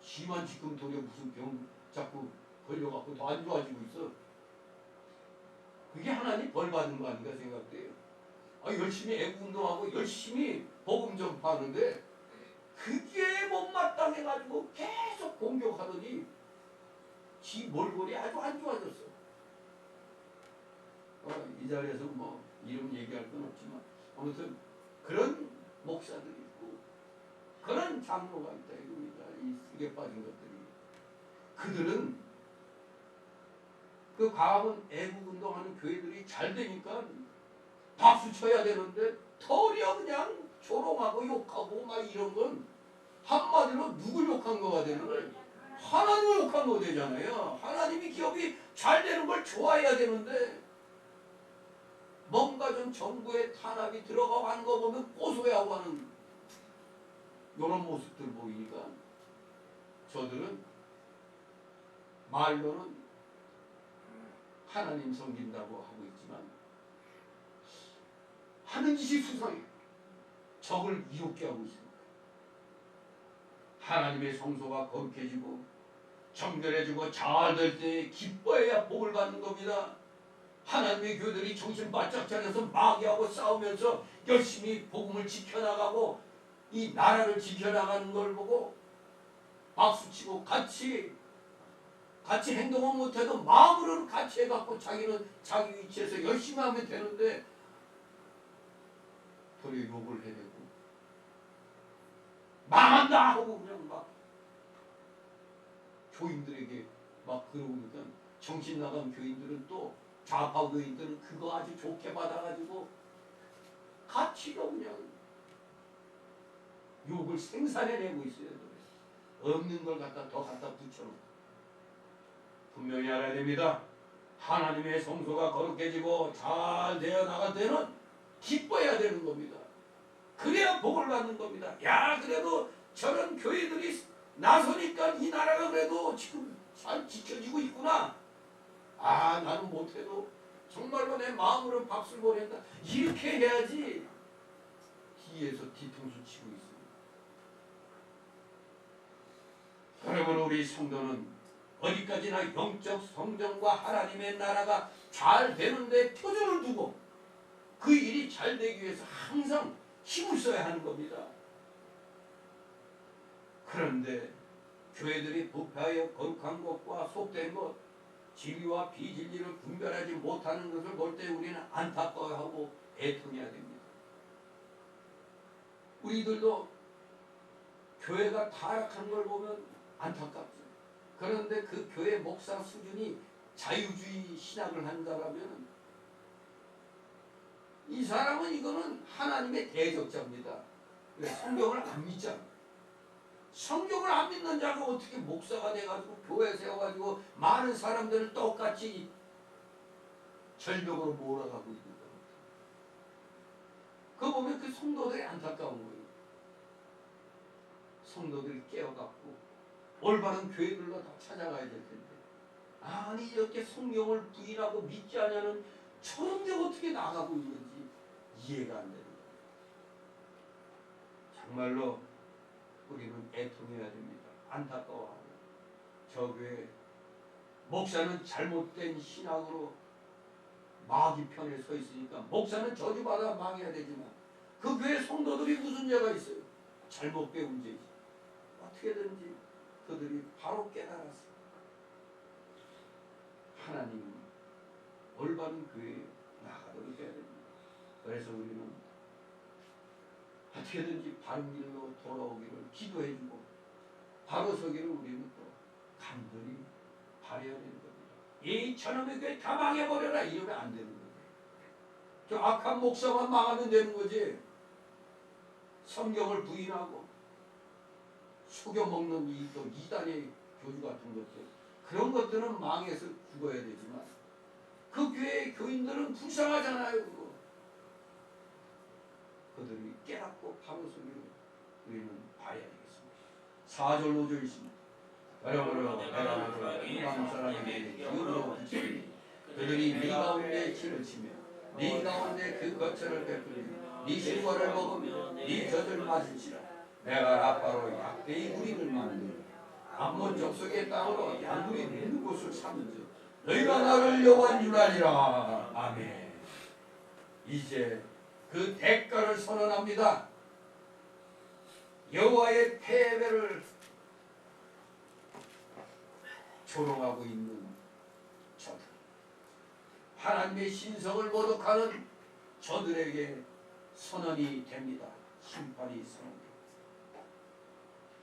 지만 지금 도리어 무슨 병 자꾸 걸려갖고 더 안 좋아지고 있어. 그게 하나님 벌 받는 거 아닌가 생각돼요. 열심히 애국운동하고 열심히 복음 전파하는데 그게 못마땅해가지고 계속 공격하더니 지 몰골이 아주 안 좋아졌어. 이 자리에서 뭐 이름 얘기할 건 없지만 아무튼 그런 목사들이 있고 그런 장로가 있다 이겁니다. 이 쓰게 빠진 것들이. 그들은 그 광화문 애국운동하는 교회들이 잘 되니까 박수 쳐야 되는데 도리어 그냥 조롱하고 욕하고 막 이런 건 한마디로 누굴 욕한 거가 되는 거예요? 하나님을 욕한 거 되잖아요. 하나님이 기업이 잘 되는 걸 좋아해야 되는데 뭔가 좀 정부의 탄압이 들어가고 하는 거 보면 고소해하고 하는 이런 모습들 보이니까 저들은 말로는 하나님 섬긴다고 하고 있지만 하는 짓이 수상해요. 적을 이롭게 하고 있습니다. 하나님의 성소가 거룩해지고 정결해지고 잘 될 때 기뻐해야 복을 받는 겁니다. 하나님의 교회들이 정신 바짝 차려서 마귀하고 싸우면서 열심히 복음을 지켜나가고 이 나라를 지켜나가는 걸 보고 박수치고 같이 행동은 못해도 마음으로는 같이 해갖고 자기는 자기 위치에서 열심히 하면 되는데 도리어 욕을 해대고 망한다 하고 그냥 막 교인들에게 막 그러니까 정신 나간 교인들은 또 좌파 교인들은 그거 아주 좋게 받아가지고 같이도 그냥 욕을 생산해내고 있어요. 없는 걸 더 갖다 붙여놓고 분명히 알아야 됩니다. 하나님의 성소가 거룩해지고 잘 되어 나갈 때는 기뻐해야 되는 겁니다. 그래야 복을 받는 겁니다. 야 그래도 저런 교회들이 나서니까 이 나라가 그래도 지금 잘 지켜지고 있구나. 나는 못해도 정말로 내 마음으로 박수를 보낸다. 이렇게 해야지. 뒤에서 뒤통수 치고 있습니다. 그러므로 우리 성도는 어디까지나 영적 성전과 하나님의 나라가 잘 되는데 표준을 두고 그 일이 잘 되기 위해서 항상 힘을 써야 하는 겁니다. 그런데 교회들이 부패하여 거룩한 것과 속된 것, 진리와 비진리를 분별하지 못하는 것을 볼 때 우리는 안타까워하고 애통해야 됩니다. 우리들도 교회가 타락한 걸 보면 안타깝죠. 그런데 그 교회 목사 수준이 자유주의 신학을 한다라면 이 사람은 이거는 하나님의 대적자입니다. 성경을 안 믿잖아. 성경을 안 믿는 자가 어떻게 목사가 돼가지고 교회 세워가지고 많은 사람들을 똑같이 절벽으로 몰아가고 있는 거예요. 그거 보면 그 성도들이 안타까운 거예요. 성도들이 깨어갖고 올바른 교회들로 다 찾아가야 될 텐데, 아니 이렇게 성경을 부인하고 믿지 않냐는 저런데 어떻게 나가고 있는지 이해가 안 되는 거예요. 정말로 우리는 애통해야 됩니다. 안타까워하고, 저 교회 목사는 잘못된 신앙으로 마귀 편에 서 있으니까 목사는 저주받아 망해야 되지만 그 교회 성도들이 무슨 죄가 있어요? 잘못 배운 죄지. 어떻게든지 그들이 바로 깨달았어요. 하나님은 올바른 교회에 나가도록 해야 됩니다. 그래서 우리는 어떻게든지 바른 길로 돌아오기를 기도해주고 바로 서기를 우리는 또 간절히 바라야 되는 겁니다. 이 저놈의 교회 다 망해버려라 이러면 안 되는 거예요. 저 악한 목사만 망하면 되는 거지. 성경을 부인하고 속여먹는 이 또 이단의 교주 같은 것들, 그런 것들은 망해서 죽어야 되지만 그 교회의 교인들은 불쌍하잖아요. 그거. 그들이 깨닫고 바로 서기를 우리는 봐야 되겠습니다. 4절 5절 있습니다. 여러분은 내가 이방 사람에게 기업으로 붙이니 그들이 네 가운데 진을 치며 네 가운데 그 거처를 베풀며 네 실과를 먹으며 네 젖을 마실지라. 내가 라빠로 약대의 우리를 만들어 암몬 족속의 땅으로 양물이 있는 곳을 삼은즉 너희가 나를 여호와인 줄 아리라. 아멘. 이제 그 대가를 선언합니다. 여호와의 패배를 조롱하고 있는 저들, 하나님의 신성을 모독하는 저들에게 선언이 됩니다. 심판이 선언됩니다.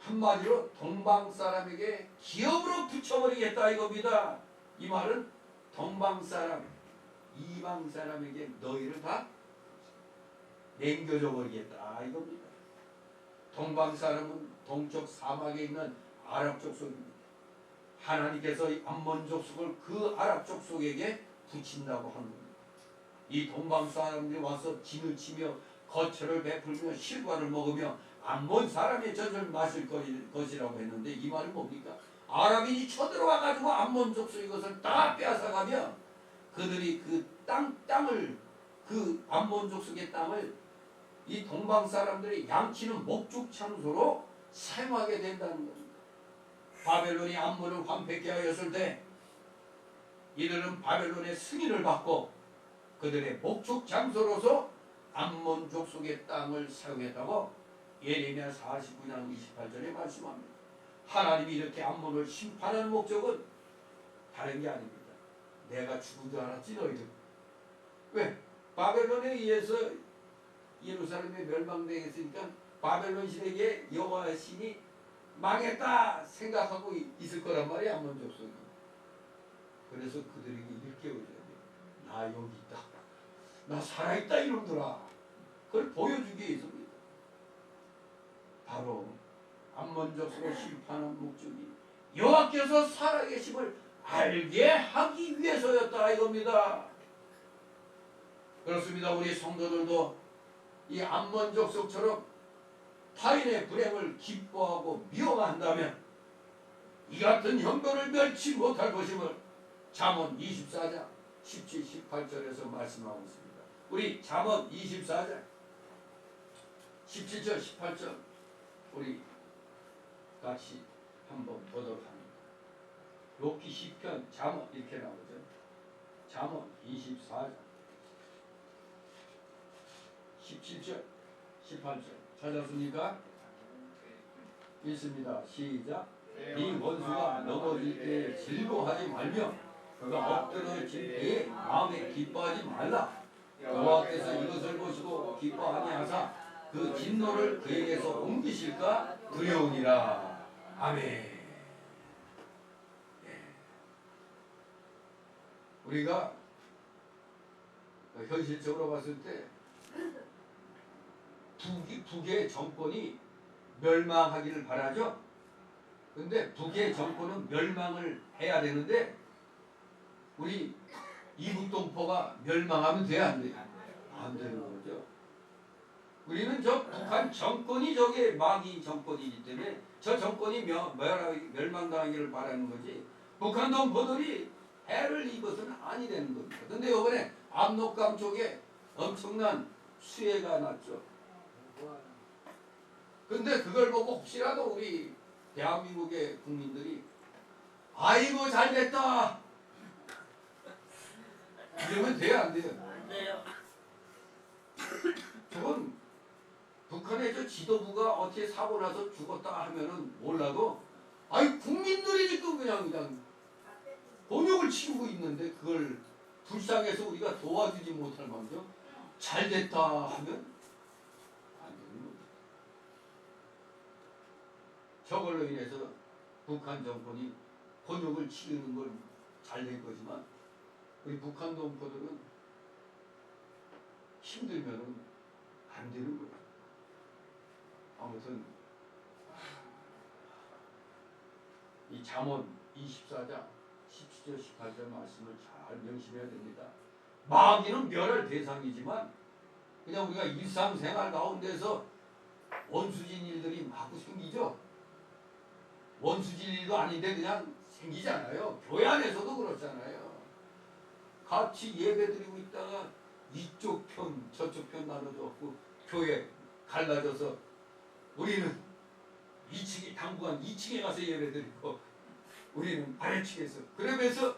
한마디로 동방 사람에게 기업으로 붙여버리겠다 이겁니다. 이 말은 동방 사람, 이방 사람에게 너희를 다 남겨줘 버리겠다 이겁니다. 동방 사람은 동쪽 사막에 있는 아랍 족속입니다. 하나님께서 암몬 족속을 그 아랍 족속에게 붙인다고 하는 겁니다. 이 동방 사람들이 와서 진을 치며 거처를 베풀며 실과를 먹으며 암몬 사람의 젖을 마실 것이라고 했는데 이 말은 뭡니까? 아랍인이 쳐들어와 가지고 암몬 족속의 것을 다 빼앗아가며 그들이 그 땅을, 그 암몬 족속의 땅을 이 동방 사람들이 양치는 목축 장소로 사용하게 된다는 겁니다. 바벨론이 암몬을 황폐케 하였을 때 이들은 바벨론의 승인을 받고 그들의 목축 장소로서 암몬 족속의 땅을 사용했다고 예레미야 49장 28절에 말씀합니다. 하나님이 이렇게 암몬을 심판하는 목적은 다른 게 아닙니다. 내가 죽은 줄 알았지 너희들. 왜? 바벨론에 의해서 예루살렘이 멸망되었으니까 바벨론 신에게 여호와의 신이 망했다 생각하고 있을 거란 말이야, 암몬 족속이. 그래서 그들에게 일깨워줘야 돼. 나 여기 있다. 나 살아있다 이놈들아. 그걸 보여주기 위해서입니다. 바로 암몬 족속을 심판한 목적이 여호와께서 살아계심을 알게 하기 위해서였다 이겁니다. 그렇습니다. 우리 성도들도 이 암몬 족속처럼 타인의 불행을 기뻐하고 미워한다면 이 같은 형벌을 면치 못할 것임을 잠언 24장 17, 18절에서 말씀하고 있습니다. 우리 잠언 24장 17절, 18절 우리 같이 한번 보도록 합니다. 욥기 10편 잠언 이렇게 나오죠. 잠언 24장 17절 18절 찾았습니까? 읽습니다. 시작. 네 원수가 넘어질 때 즐거워하지 말며 그가 엎드러진 때에 마음에 기뻐하지 말라. 여호와께서 이것을 보시고 기뻐하니 하사 그 진노를 그에게서 옮기실까 두려우니라. 아멘. 네. 우리가 현실적으로 봤을 때 북의 정권이 멸망하기를 바라죠. 근데 북의 정권은 멸망을 해야 되는데 우리 이북동포가 멸망하면 돼야 안 돼요? 안 되는 거죠. 우리는 저 북한 정권이 저게 마귀 정권이기 때문에 저 정권이 멸망당하기를 바라는 거지 북한 동포들이 해를 입어서는 아니 되는 겁니다. 근데 이번에 압록강 쪽에 엄청난 수해가 났죠. 근데 그걸 보고 혹시라도 우리 대한민국의 국민들이 아이고 잘됐다 이러면 돼요 안 돼요? 안 돼요. 저건 북한의 저 지도부가 어떻게 사고 나서 죽었다 하면은 몰라도 아이 국민들이 지금 그냥 곤욕을 치르고 있는데 그걸 불쌍해서 우리가 도와주지 못할 망정 잘됐다 하면 안 되는 거죠. 저걸로 인해서 북한 정권이 곤욕을 치르는 걸 잘 될 거지만 우리 북한 동포들은 힘들면은 안 되는 거예요. 아무튼 이 잠언 24장 17절 18절 말씀을 잘 명심해야 됩니다. 마귀는 멸할 대상이지만 그냥 우리가 일상생활 가운데서 원수진 일들이 마구 생기죠. 원수진 일도 아닌데 그냥 생기잖아요. 교회 안에서도 그렇잖아요. 같이 예배드리고 있다가 이쪽 편 저쪽 편 나눠졌고 교회 갈라져서 우리는 2층에 당분간 2층에 가서 예배드리고 우리는 아래층에서 그러면서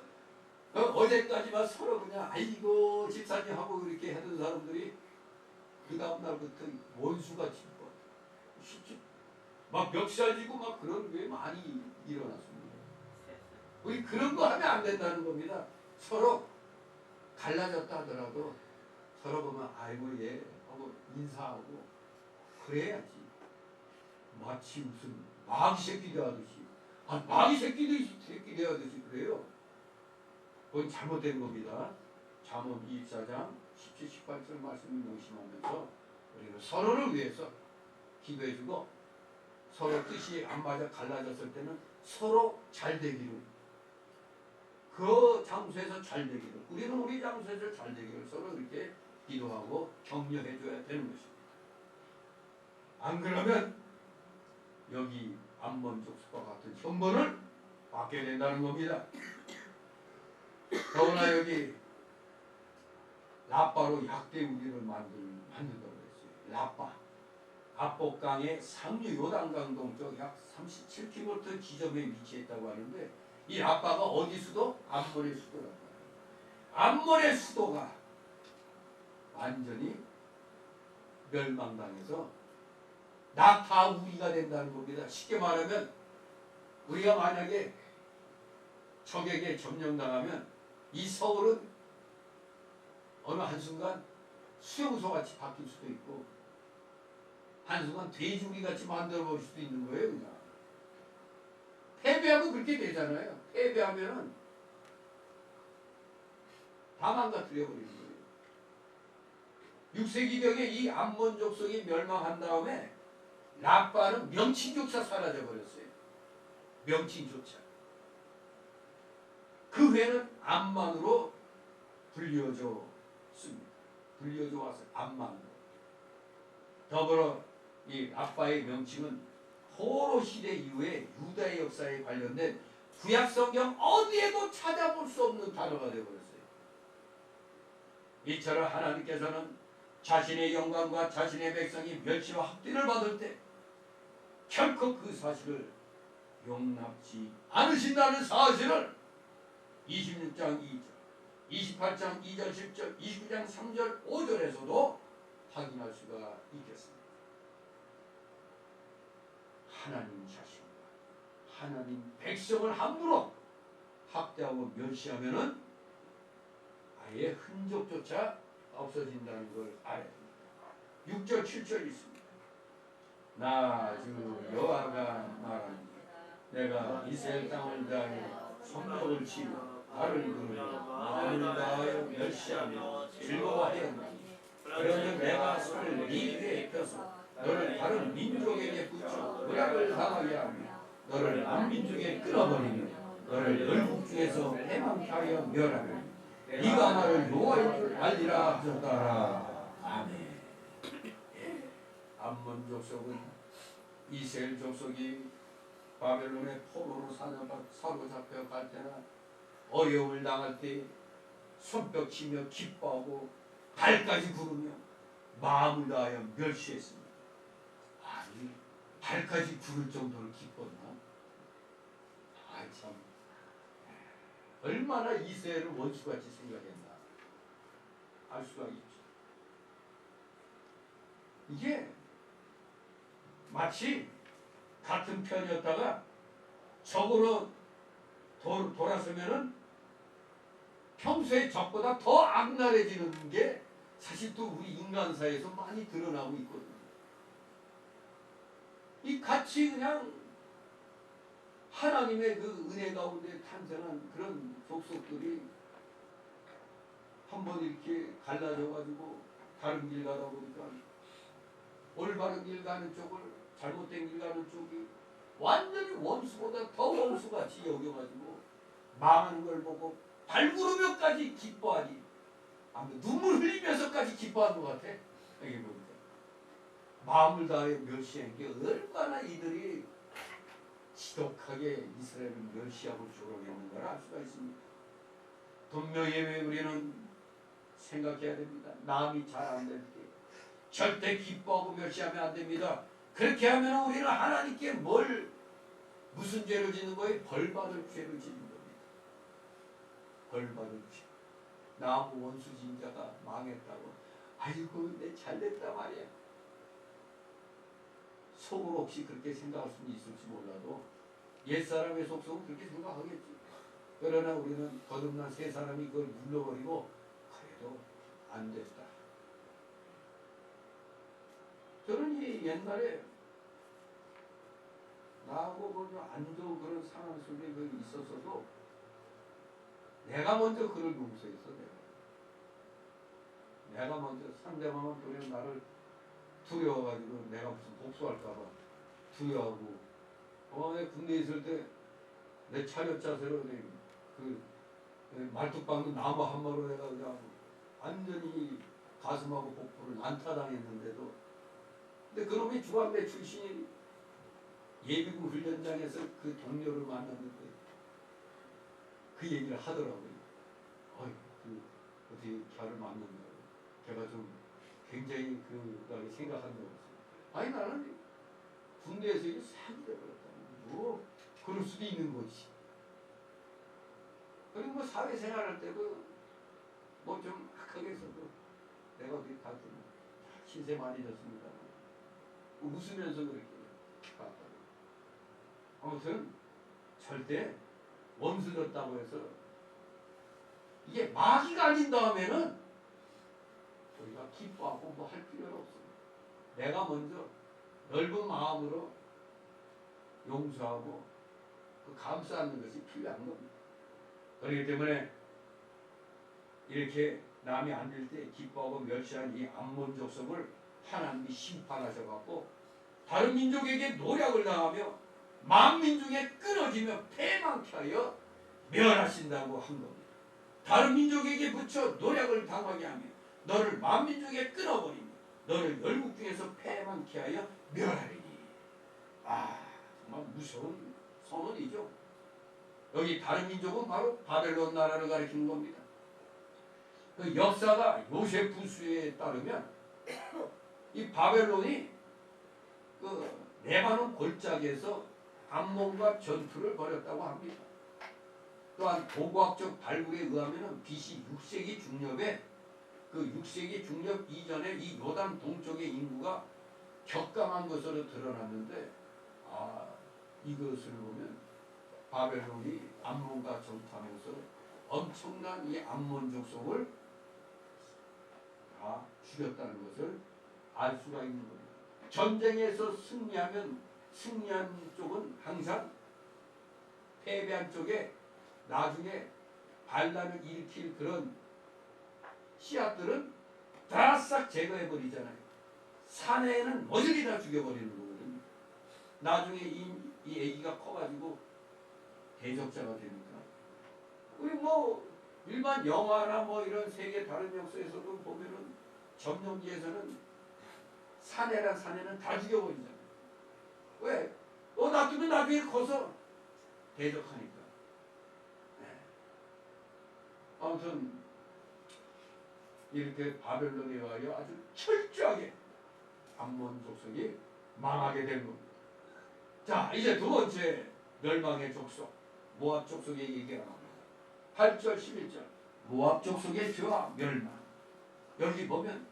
어제까지만 서로 그냥 아이고 집사님 하고 그렇게 하던 사람들이 그 다음날부터 원수가 짓고 막 멱살 지고 막 그런 게 많이 일어났습니다. 우리 그런 거 하면 안 된다는 겁니다. 서로 갈라졌다 하더라도 서로 보면 아이고 예 하고 인사하고 그래야지. 마치 무슨 마귀 새끼 대하듯이 마귀 새끼 대하듯이 그래요. 그건 잘못된 겁니다. 잠언 24장 17, 18절 말씀을 명심하면서 우리는 서로를 위해서 기도해주고 서로 뜻이 안 맞아 갈라졌을 때는 서로 잘 되기를 그 장소에서 잘 되기를 우리는 우리 장소에서 잘 되기를 서로 이렇게 기도하고 격려해줘야 되는 것입니다. 안 그러면 여기 암몬 족속과 같은 형벌을 받게 된다는 겁니다. 더구나 여기 라빠로 약대 우리를 만든다고 했어요. 라빠 압복강의 상류 요단강 동쪽 약 37km 지점에 위치했다고 하는데 이 라빠가 어디 수도? 암몬의 수도라고 해요. 암몬의 수도가 완전히 멸망당해서 낙타 우리가 된다는 겁니다. 쉽게 말하면 우리가 만약에 적에게 점령당하면 이 서울은 어느 한순간 수용소같이 바뀔 수도 있고 한순간 돼지우리같이 만들어볼 수도 있는 거예요. 그냥 패배하면 그렇게 되잖아요. 패배하면은 다 망가뜨려버리는 거예요. 6세기경에 이 암몬 족속이 멸망한 다음에 라빠는 명칭조차 사라져버렸어요. 명칭조차. 그 회는 암만으로 불려졌습니다. 불려져 와서 암만으로. 더불어 이 라빠의 명칭은 포로 시대 이후에 유다의 역사에 관련된 구약성경 어디에도 찾아볼 수 없는 단어가 되어버렸어요. 이처럼 하나님께서는 자신의 영광과 자신의 백성이 멸시와 학대를 받을 때 결코 그 사실을 용납지 않으신다는 사실을 26장 2절, 28장 2절 10절, 29장 3절 5절에서도 확인할 수가 있겠습니다. 하나님 자신과 하나님 백성을 함부로 학대하고 멸시하면은 아예 흔적조차 없어진다는 걸 알아야 됩니다. 6절 7절 있습니다. 나 주 여호와가 말하니 내가 이스라엘 땅을 다하여 성벽을 치고 발을 구르며 마음을 다하여 멸시하며 즐거워하였나니 그러면 내가 손을 네 위에 펴서 너를 다른 민족에게 붙여 노략을 당하게 하며 너를 만민중에 끊어버리며 너를 열국 중에서 패망케 하여 멸하며 네가 나를 여호와인 줄 알리라 하셨더라. 아멘. 암몬 족속은 이스라엘 족속이 바벨론의 포로로 사로잡혀 갈 때나 어려움을 당할 때 손뼉 치며 기뻐하고 발까지 구르며 마음을 다하여 멸시했습니다. 아니 발까지 구를 정도로 기뻤나? 참 얼마나 이스라엘을 원수같이 생각했나 알 수가 있죠. 이게 마치 같은 편이었다가 적으로 돌아서면은 평소의 적보다 더 악랄해지는 게 사실 또 우리 인간사에서 많이 드러나고 있거든요. 이 같이 그냥 하나님의 그 은혜 가운데 탄생한 그런 족속들이 한번 이렇게 갈라져 가지고 다른 길 가다 보니까 올바른 길 가는 쪽을 잘못된 길 가는 쪽이 완전히 원수보다 더 원수같이 여겨가지고 망하는 걸 보고 발구르며까지 기뻐하니 눈물 흘리면서까지 기뻐하는 것 같아. 여기 보니까 마음을 다해 멸시한 게 얼마나 이들이 지독하게 이스라엘을 멸시하고 조롱했는가를 알 수가 있습니다. 분명히 우리는 생각해야 됩니다. 남이 잘 안 될 때 절대 기뻐하고 멸시하면 안 됩니다. 그렇게 하면 우리는 하나님께 무슨 죄를 짓는 거예요? 벌받을 죄를 짓는 겁니다. 벌받을 죄. 나하고 원수진 자가 망했다고 아이고 내 잘됐다 말이야. 속으로 혹시 그렇게 생각할 수는 있을지 몰라도 옛사람의 속성은 그렇게 생각하겠지. 그러나 우리는 거듭난 새 사람이 그걸 눌러버리고 그래도 안 됐다. 저는 이 옛날에 나하고 안 좋은 그런 상황 속에 있었어도 내가 먼저 그를 용서했어. 내가 먼저 상대방은 그냥 나를 두려워가지고 내가 무슨 복수할까봐 두려워하고 내가 군대에 있을 때 내 차렷 자세로 그 말뚝방도 나무 한 마로 내가 그냥 완전히 가슴하고 복부를 난타당했는데도 근데 그놈이 중앙대 출신이 예비군 훈련장에서 그 동료를 만났는데 그 얘기를 하더라고요. 어떻게 걔를 만났냐고. 걔가 좀 굉장히 그렇게 생각한다고 했어요. 아니 나는 군대에서 사기가 그랬다. 그럴 수도 있는 거지. 그리고 사회생활할 때도 좀 악하게 해서도 내가 어디 가도 신세 많이 졌습니다. 웃으면서 그렇게 갔다고. 아무튼 절대 원수졌다고 해서 이게 마귀가 아닌 다음에는 우리가 기뻐하고 뭐 할 필요는 없습니다. 내가 먼저 넓은 마음으로 용서하고 감싸는 것이 필요한 겁니다. 그렇기 때문에 이렇게 남이 안 될 때 기뻐하고 멸시한 이 암몬 족속을 하나님이 심판하셔갖고 다른 민족에게 노략을 당하며 만민중에 끊어지며 패망케 하여 멸하신다고 한 겁니다. 다른 민족에게 붙여 노략을 당하게 하며 너를 만민중에 끊어버리며 너를 열국 중에서 패망케 하여 멸하리니. 정말 무서운 선언이죠. 여기 다른 민족은 바로 바벨론 나라를 가리키는 겁니다. 그 역사가 요세푸스에 따르면 이 바벨론이 그 레바논 골짜기에서 암몬과 전투를 벌였다고 합니다. 또한 고고학적 발굴에 의하면 BC 6세기 중엽에 그 6세기 중엽 이전에 이 요단 동쪽의 인구가 격감한 것으로 드러났는데 이것을 보면 바벨론이 암몬과 전투하면서 엄청난 이 암몬 족속을 다 죽였다는 것을 알 수가 있는 겁니다. 전쟁에서 승리한 쪽은 항상 패배한 쪽에 나중에 반란을 일으킬 그런 씨앗들은 다 싹 제거해버리잖아요. 사내에는 모조리 다 죽여버리는 거거든요. 나중에 이 애기가 커가지고 대적자가 되니까. 우리 뭐 일반 영화나 뭐 이런 세계 다른 역사에서도 보면은 점령지에서는 사내는 다 죽여버리잖아요. 왜? 놔두면 나중에 커서 대적하니까. 네. 아무튼 이렇게 바벨론에 의하여 아주 철저하게 암몬 족속이 망하게 된 겁니다. 자, 이제 두 번째 멸망의 족속 모압 족속의 얘기가 나옵니다. 8절 11절 모압 족속의 죄와 멸망. 여기 보면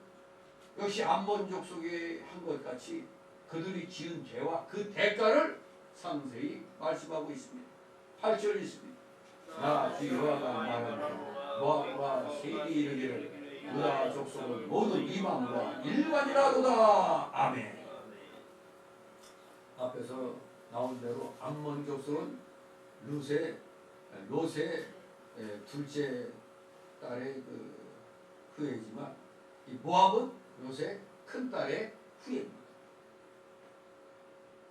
역시 암몬 족속이 한 것 같이 그들이 지은 죄와 그 대가를 상세히 말씀하고 있습니다. 8절 있습니다. 나 주 여호와가 말하노라 모압과 세일이 이르기를 유다 족속은 모두 이방과 일반이라도다. 아멘. 앞에서 나온 대로 암몬 족속은 롯의 둘째 딸의 그 후예지만 이 모압은 롯의 큰 딸의 후예입니다.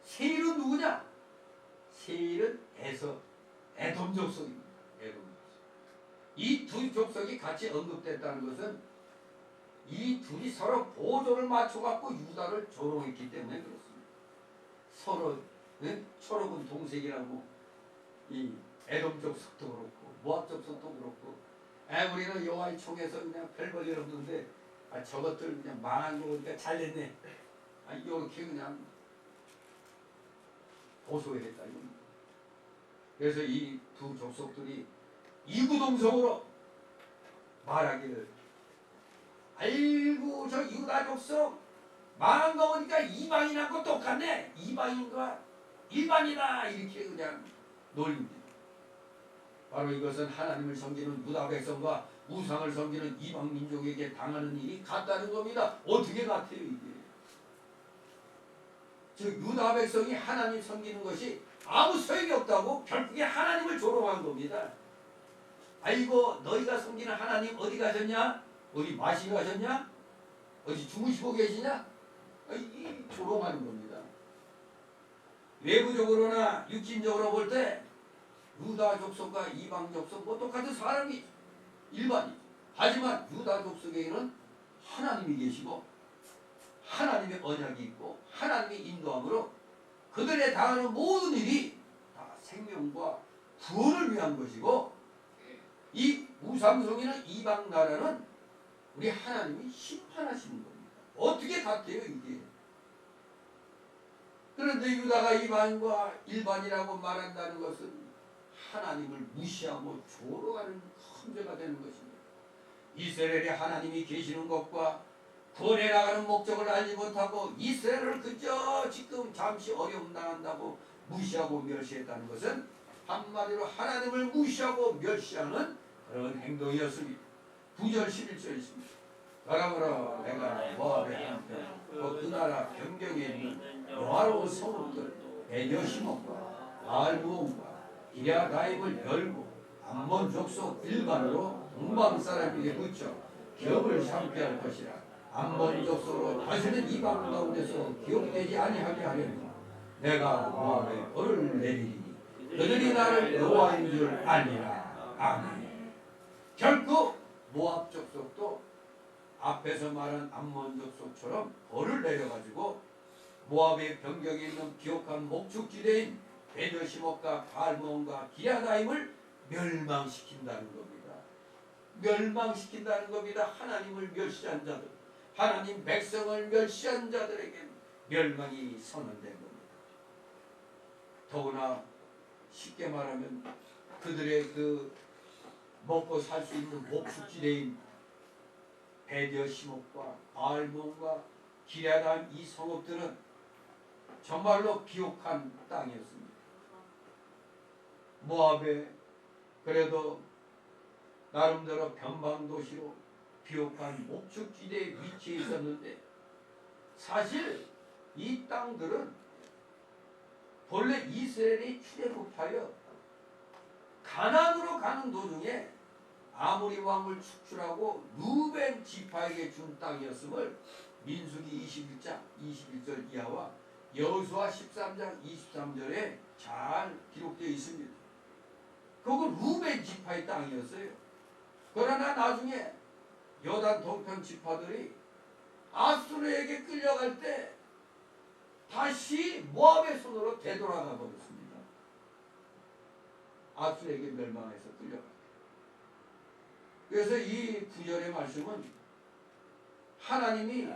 세일은 누구냐? 세일은 에돔 족속입니다. 에돔 족속. 이 두 족속이 같이 언급됐다는 것은 이 둘이 서로 보조를 맞춰갖고 유다를 조롱했기 때문에 그렇습니다. 서로 초록은 동색이라고 이 에돔 족속도 그렇고 모압 족속도 그렇고 우리는 여호와의 총에서 그냥 별 볼 일 없는데 저것들 그냥 망한 거 보니까 잘됐네. 이렇게 그냥 고소해야겠다. 그래서 이 두 족속들이 이구동성으로 말하기를 아이고 저 유다 족속 망한 거 보니까 이방인하고 똑같네. 이방인과 일반이다. 이렇게 그냥 놀립니다. 바로 이것은 하나님을 섬기는 유다 백성과 우상을 섬기는 이방 민족에게 당하는 일이 같다는 겁니다. 어떻게 같아요 이게? 즉 유다 백성이 하나님 섬기는 것이 아무 소용이 없다고 결국에 하나님을 조롱한 겁니다. 아이고 너희가 섬기는 하나님 어디 가셨냐? 어디 마시고 가셨냐? 어디 주무시고 계시냐? 이 조롱하는 겁니다. 외부적으로나 육신적으로 볼 때 유다 족속과 이방 족속 뭐 똑같은 사람이 일반이죠. 하지만 유다 족속에는 하나님이 계시고 하나님의 언약이 있고 하나님의 인도함으로 그들의 당하는 모든 일이 다 생명과 구원을 위한 것이고 이 우상성이는 이방 나라는 우리 하나님이 심판하시는 겁니다. 어떻게 같아요 이게? 그런데 유다가 이방과 일반이라고 말한다는 것은 하나님을 무시하고 조롱하는 큰 죄가 되는 것입니다. 이스라엘에 하나님이 계시는 것과 구원해 나가는 목적을 알지 못하고 이스라엘을 그저 지금 잠시 어려움 당한다고 무시하고 멸시했다는 것은 한마디로 하나님을 무시하고 멸시하는 그런 행동이었습니다. 9절 11절 있습니다. 그러므로 내가 모압의 한편 그 나라 변경에 있는 영화로운 성읍들 베녀시몬과 알무온과 기랴가임을 열고 암몬 족속 일반으로 동방 사람에게 붙여 기업을 상피할 것이라. 암몬 족속으로 다시는 이방 가운데서 기업이 되지 아니하게 하려니 내가 모압에 벌을 내리니 그들이 나를 여호와인 줄 아니라. 아멘. 결코 모압 족속도 앞에서 말한 암몬 족속처럼 벌을 내려가지고 모압의 변경에 있는 기억한 목축지대인 베녀시몬과 발몬과 기랴가임을 멸망시킨다는 겁니다. 멸망시킨다는 겁니다. 하나님을 멸시한 자들, 하나님 백성을 멸시한 자들에게 멸망이 선언된 겁니다. 더구나 쉽게 말하면 그들의 그 먹고 살 수 있는 목축지대인 베디어 시목과 알몬과 기레아담 이 성읍들은 정말로 비옥한 땅이었습니다. 모압에 그래도 나름대로 변방도시로 비옥한 목축지대에 위치해 있었는데 사실 이 땅들은 본래 이스라엘이 출애굽하여 가나안으로 가는 도중에 아모리 왕을 축출하고 루벤 지파에게 준 땅이었음을 민수기 21장 21절 이하와 여호수아 13장 23절에 잘 기록되어 있습니다. 그건 루벤 지파의 땅이었어요. 그러나 나중에 요단 동편 지파들이 아수르에게 끌려갈 때 다시 모압의 손으로 되돌아가 버렸습니다. 아수르에게 멸망해서 끌려가. 그래서 이 구절의 말씀은 하나님이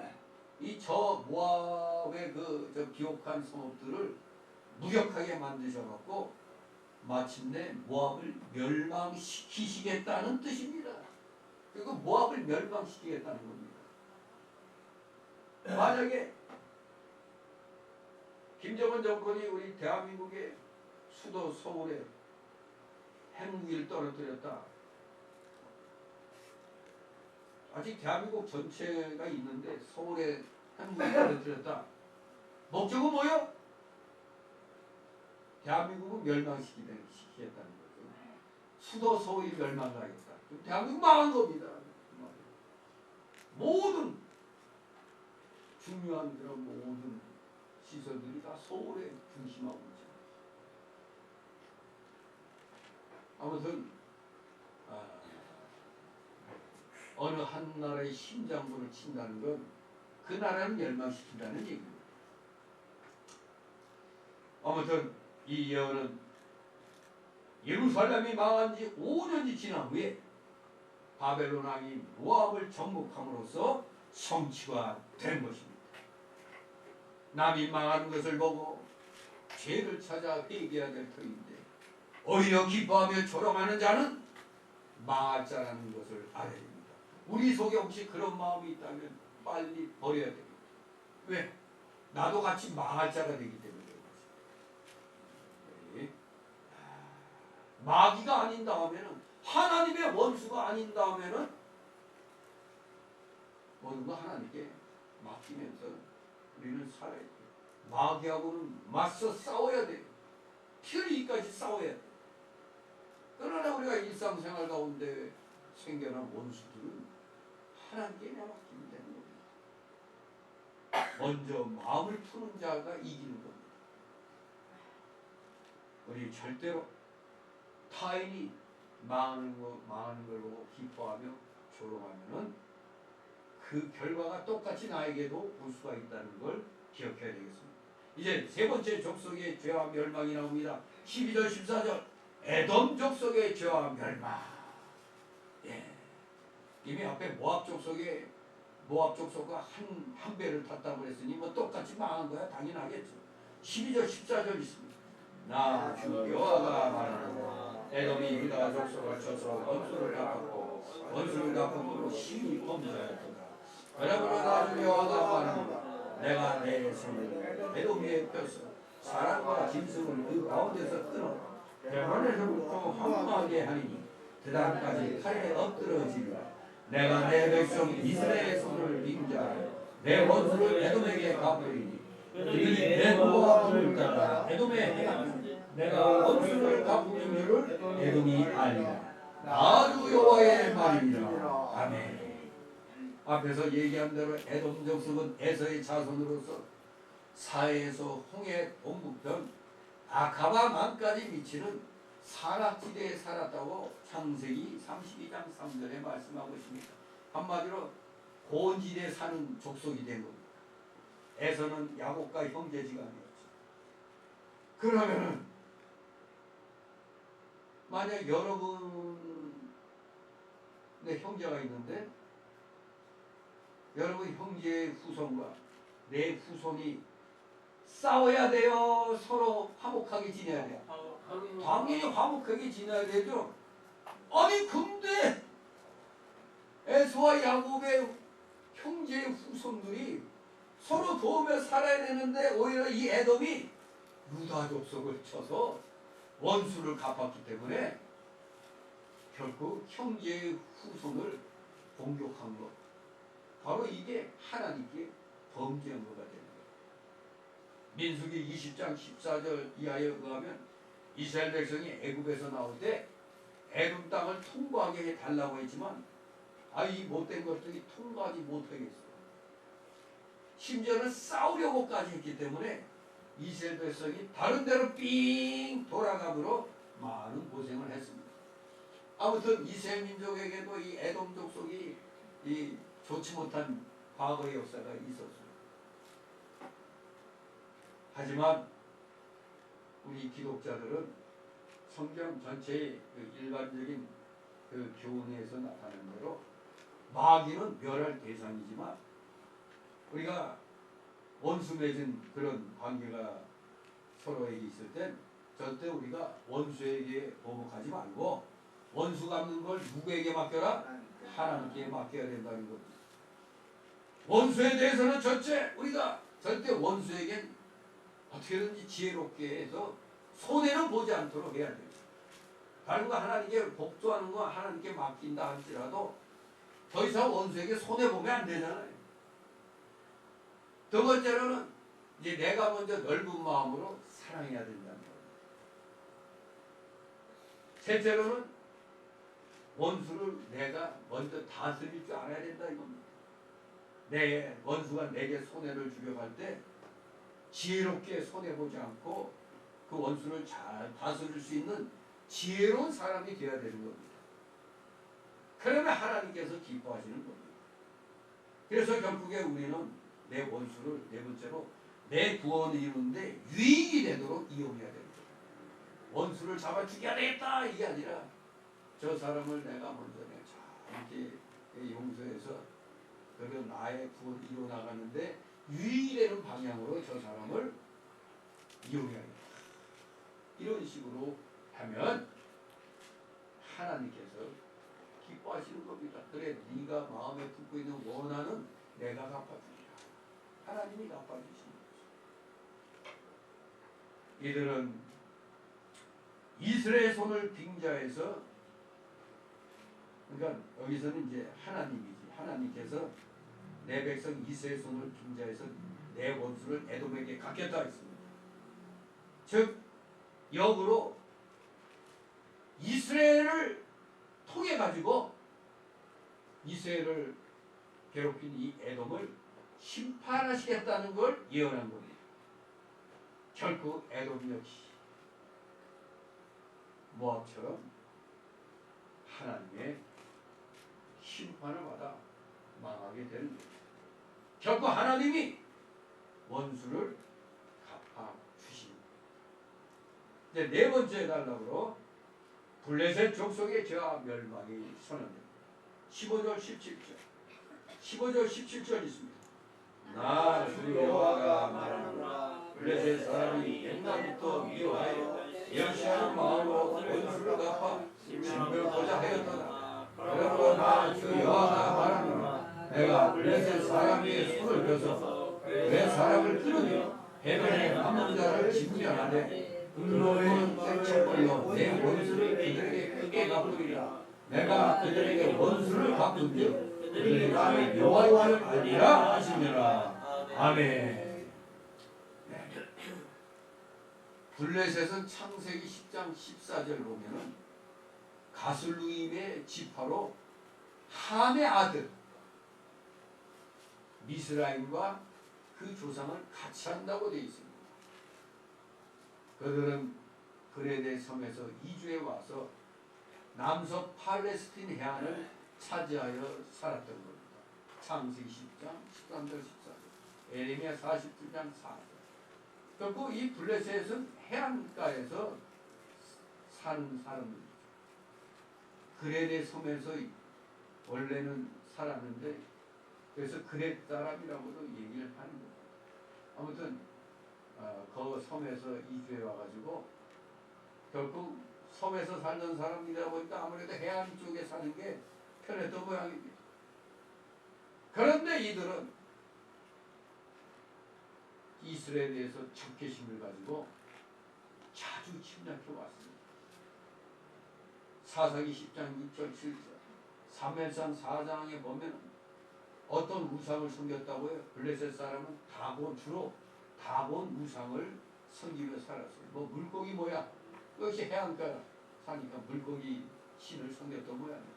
이 저 모압의 저 비옥한 성읍들을 무력하게 만드셔갖고 마침내 모압을 멸망시키시겠다는 뜻입니다. 그리고 모압을 멸망시키겠다는 겁니다. 만약에 김정은 정권이 우리 대한민국의 수도 서울에 핵무기를 떨어뜨렸다. 아직 대한민국 전체가 있는데 서울에 핵무기를 떨어뜨렸다. 목적은 뭐요? 대한민국은 멸망시키겠다는 거죠. 수도 서울이 멸망하겠다. 대한민국 망한 겁니다. 모든 중요한 그런 모든 시설들이 다 서울에 중심하고 있죠. 아무튼 어느 한 나라의 심장부를 친다는 건 그 나라를 멸망시킨다는 얘기입니다. 아무튼 이 예언은 예루살렘이 망한 지 5년이 지난 후에 바벨론 왕이 모압을 정복함으로써 성취가 된 것입니다. 남이 망하는 것을 보고 죄를 찾아 회개해야 될 터인데 오히려 기뻐하며 조롱하는 자는 망할 자라는 것을 알아야 됩니다. 우리 속에 혹시 그런 마음이 있다면 빨리 버려야 됩니다. 왜? 나도 같이 망할 자가 되기 때문에. 마귀가 아닌 다음에는 하나님의 원수가 아닌 다음에는 모든 거 하나님께 맡기면서 우리는 살아야 돼요. 마귀하고는 맞서 싸워야 돼요. 피 흘리기까지 싸워야 돼요. 그러나 우리가 일상생활 가운데 생겨난 원수들은 하나님께 맡기면 되는 겁니다. 먼저 마음을 푸는 자가 이기는 겁니다. 우리 절대로 타인이 망하는 걸 보고 기뻐하며 조롱하면은 그 결과가 똑같이 나에게도 올 수가 있다는 걸 기억해야 되겠습니다. 이제 세 번째 족속의 죄와 멸망이 나옵니다. 12절 14절 에돔 족속의 죄와 멸망. 이미 앞에 모압 족속과 한 배를 탔다고 그랬으니 뭐 똑같이 망한 거야 당연하겠죠. 12절 14절 있습니다. 나 주 여호와가 말하노라. 에돔이 유다 족속을 쳐서 원수를 갚았고 원수를 갚음으로 심히 범죄하였도다. 그러므로 나 주 여호와가 말하노라. 내가 내 손을 에돔 위에 펴서 사람과 짐승을 그 가운데서 끊어 대만에서부터 황무하게 하리니 그 다음까지 칼에 엎드러지리라. 내가 내 백성 이스라엘의 손을 빙자하여 내 원수를 에돔에게 갚으리니 그들이 내 노와 불을 따라 에돔에 행하면 내가 원수를 갚는 줄을 에돔이 알리라. 나 주 여호와의 말입니다. 아멘. 앞에서 얘기한 대로 에돔 족속은 에서의 자손으로서 사해에서 홍해 동북편 아카바만까지 미치는 산악지대에 살았다고 창세기 32장 3절에 말씀하고 있습니다. 한마디로 고원지대에 사는 족속이 된 겁니다. 에서는 야곱과 형제지간이었죠. 그러면은 만약 여러분의 형제가 있는데 여러분 형제의 후손과 내 후손이 싸워야 돼요? 서로 화목하게 지내야 돼요? 당연히 화목하게 지내야 되죠. 아니 근데 에서와 야곱의 형제의 후손들이 서로 도우며 살아야 되는데 오히려 이 에돔이 유다 족속을 쳐서 원수를 갚았기 때문에 결국 형제의 후손을 공격한 것, 바로 이게 하나님께 범죄한 거가 되는 거예요. 민수기 20장 14절 이하에 의하면 이스라엘 백성이 애굽에서 나올 때 애굽 땅을 통과하게 해달라고 했지만 이 못된 것들이 통과하지 못하겠어요. 심지어는 싸우려고까지 했기 때문에 이스라엘 백성이 다른 데로 삥 돌아가므로 많은 고생을 했습니다. 아무튼 이스라엘 민족에게도 이 에돔 족속이 이 좋지 못한 과거의 역사가 있었어요. 하지만 우리 기독자들은 성경 전체의 그 일반적인 그 교훈에서 나타나는 대로 마귀는 멸할 대상이지만 우리가 원수 맺은 그런 관계가 서로에게 있을 땐 절대 우리가 원수에게 보복하지 말고 원수 갚는 걸 누구에게 맡겨라? 하나님께 맡겨야 된다는 겁니다. 원수에 대해서는 우리가 절대 원수에겐 어떻게든지 지혜롭게 해서 손해는 보지 않도록 해야 됩니다. 다른 거 하나님께 복종하는 거 하나님께 맡긴다 할지라도 더 이상 원수에게 손해보면 안 되잖아요. 두 번째로는 이제 내가 먼저 넓은 마음으로 사랑해야 된다는 거예요. 셋째로는 원수를 내가 먼저 다스릴 줄 알아야 된다 이겁니다. 내 원수가 내게 손해를 주려고 할 때 지혜롭게 손해보지 않고 그 원수를 잘 다스릴 수 있는 지혜로운 사람이 되어야 되는 겁니다. 그러면 하나님께서 기뻐하시는 겁니다. 그래서 결국에 우리는 내 원수를 네 번째로 내 구원을 이루는데 유익이 되도록 이용해야 됩니다. 원수를 잡아 죽여야 되겠다 이게 아니라 저 사람을 내가 먼저 잘 이렇게 용서해서 그리고 나의 구원을 이루어 나가는데 유익이 되는 방향으로 저 사람을 이용해야겠다. 이런 식으로 하면 하나님께서 기뻐하시는 겁니다. 그래 네가 마음에 품고 있는 원한은 내가 갚아주리라. 하나님이 갚아주시는 거죠. 이들은 이스라엘의 손을 빙자해서, 그러니까 여기서는 이제 하나님이지, 하나님께서 내 백성 이스라엘 손을 빙자해서 내 원수를 에돔에게 갚겠다 했습니다. 즉 역으로 이스라엘을 통해 가지고 이스라엘을 괴롭힌 이 에돔을 심판하시겠다는 걸 예언한 겁니다. 결국 에돔 역시 모압처럼 하나님의 심판을 받아 망하게 되는 겁니다. 결국 하나님이 원수를 갚아 주십니다. 이제 네 번째 단락으로 블레셋 족속의 저하 멸망이 선언됩니다. 15절 17절 15절 17절 있습니다. 나 주 여호와가 말하노라. 블레셋 사람이 옛날부터 미워하여 멸시하는 마음으로 원수를 갚아 징벌고자 하였도다. 그러므로 나 주 여호와가 말하노라. 내가 블레셋 사람의 손을 펴서 내 사람을 끊으며 해변의 남자를 진멸하되 분노의 쇠창걸로 내 원수를 그들에게 크게 갚으리라. 내가 그들에게 원수를 갚은즉 그들의 마음이 여호와인 줄 알리라 하시니라. 아멘. 블레셋은 창세기 10장 14절 보면은 가슬루임의 지파로 함의 아들 미스라임과 그 조상을 같이 한다고 되어 있습니다. 그들은 그레데 섬에서 이주해 와서 남서 팔레스틴 해안을 차지하여 살았던 겁니다. 창세기 10장 13절 14절, 에레미야 47장 4절. 결국 이 블레셋은 해안가에서 사는 사람들이죠. 그레데 섬에서 원래는 살았는데 그래서 그렛 사람이라고도 얘기를 하는 겁니다. 아무튼 그 섬에서 이주해 와가지고 결국 섬에서 살던 사람이다 보니까 아무래도 해안 쪽에 사는 게 편했던 모양입니다. 그런데 이들은 이스라엘에서 적개심을 가지고 자주 침략해 왔습니다. 사사기 10장 6절 7절 사무엘상 4장에 보면 어떤 우상을 섬겼다고요? 블레셋 사람은 주로 다곤 우상을 섬기며 살았어요. 뭐 물고기 모양, 역시 해안가 사니까 물고기 신을 섬겼던 모양이죠.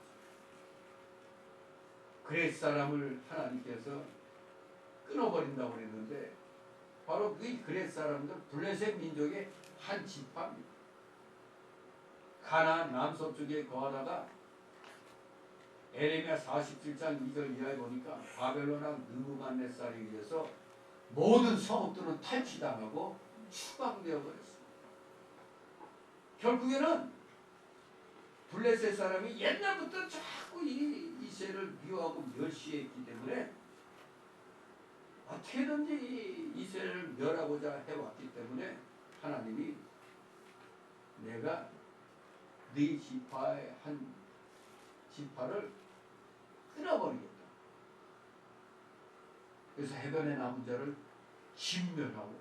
그렛 사람을 하나님께서 끊어버린다고 그랬는데 바로 그 그렛 사람들 블레셋 민족의 한 지파입니다. 가나안 남서쪽에 거하다가 에레미야 47장 2절 이하에 보니까 바벨론 왕 느부갓네살에 의해서 모든 성읍들은 탈취당하고 추방되어 버렸습니다. 결국에는 블레셋 사람이 옛날부터 자꾸 이 이스라엘을 미워하고 멸시했기 때문에 어떻게든지 이스라엘을 멸하고자 해왔기 때문에 하나님이 내가 네 지파의 한 지파를 끊어버리겠다. 그래서 해변에 남은 자를 진멸하고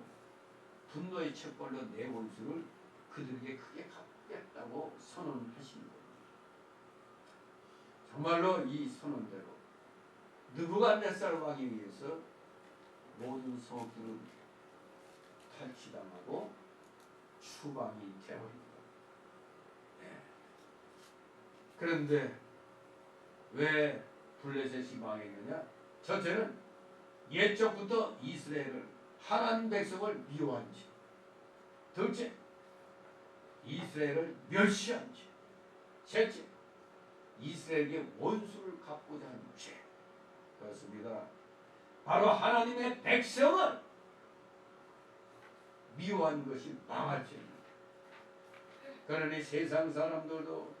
분노의 척벌로 내 원수를 그들에게 크게 갚겠다고 선언하신 겁니다. 정말로 이 선언대로 느부갓네살 왕에 의해서 모든 성읍들은 탈취당하고 추방이 되어버립니다. 그런데 왜 블레셋이 망했느냐? 첫째는 옛적부터 이스라엘을 하나님 백성을 미워한 죄. 둘째, 이스라엘을 멸시한 죄. 셋째, 이스라엘에게 원수를 갚고자 하는 죄. 그렇습니다. 바로 하나님의 백성을 미워한 것이 망할 죄입니다. 그러니 세상 사람들도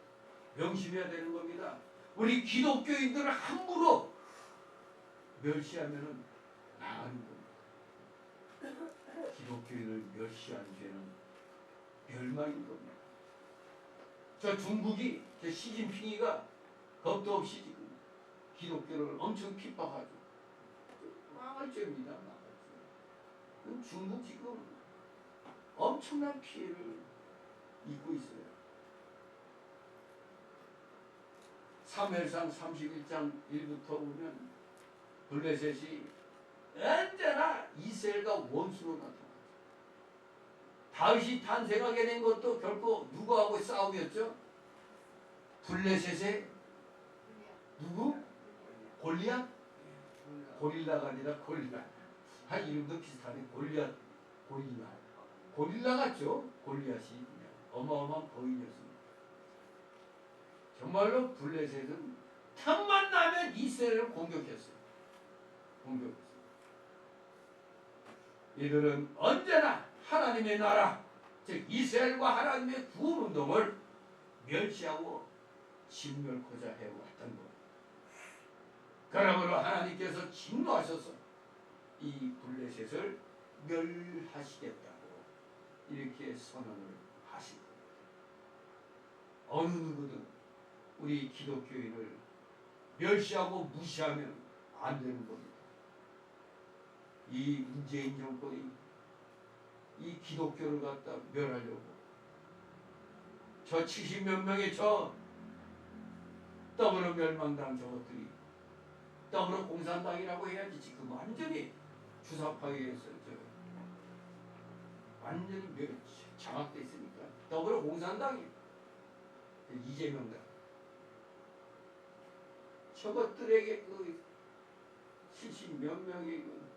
명심해야 되는 겁니다. 우리 기독교인들을 함부로 멸시하면 망하는 겁니다. 기독교인을 멸시한 죄는 멸망인 겁니다. 저 중국이 저 시진핑이가 겁도 없이 지금 기독교를 엄청 핍박하죠. 망할 죄입니다. 망할 죄. 중국 지금 엄청난 피해를 입고 있어요. 사무엘상 31장 1부터 보면 블레셋이 언제나 이스라엘과 원수로 나타나죠. 다윗이 탄생하게 된 것도 결코 누구하고 싸움이었죠? 블레셋의 누구? 골리앗? 고릴라가 아니라 골리앗. 이름도 비슷하네. 골리앗, 고릴라. 고릴라 같죠? 골리앗이 어마어마한 거인이었습니다. 정말로 블레셋은 틈만 나면 이스라엘을 공격했어요. 이들은 언제나 하나님의 나라, 즉 이스라엘과 하나님의 구원운동을 멸시하고 진멸코자 해왔던 것. 그러므로 하나님께서 진노하셔서 이 블레셋을 멸하시겠다고 이렇게 선언을 하신 겁니다. 어느 누구든 우리 기독교인을 멸시하고 무시하면 안 되는 겁니다. 이 문재인 정권이 이 기독교를 갖다 멸하려고 저 70몇 명의 저 더불어 멸망당 저것들이 더불어 공산당이라고 해야지 지금 완전히 주사파에 해서 완전히 장악돼 있으니까 더불어 공산당이 이재명당 저것들에게 그 70몇 명의 그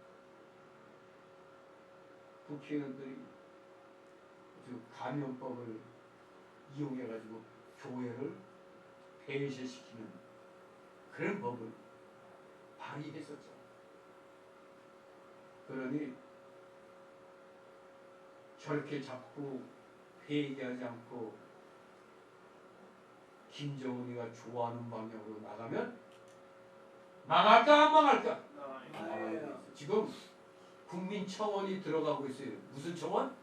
국회의원들이 감염법을 이용해가지고 교회를 폐쇄시키는 그런 법을 발의했었죠. 그러니 저렇게 자꾸 회개하지 않고 김정은이가 좋아하는 방향으로 나가면 망할까 안 망할까? 지금 국민청원이 들어가고 있어요. 무슨 청원?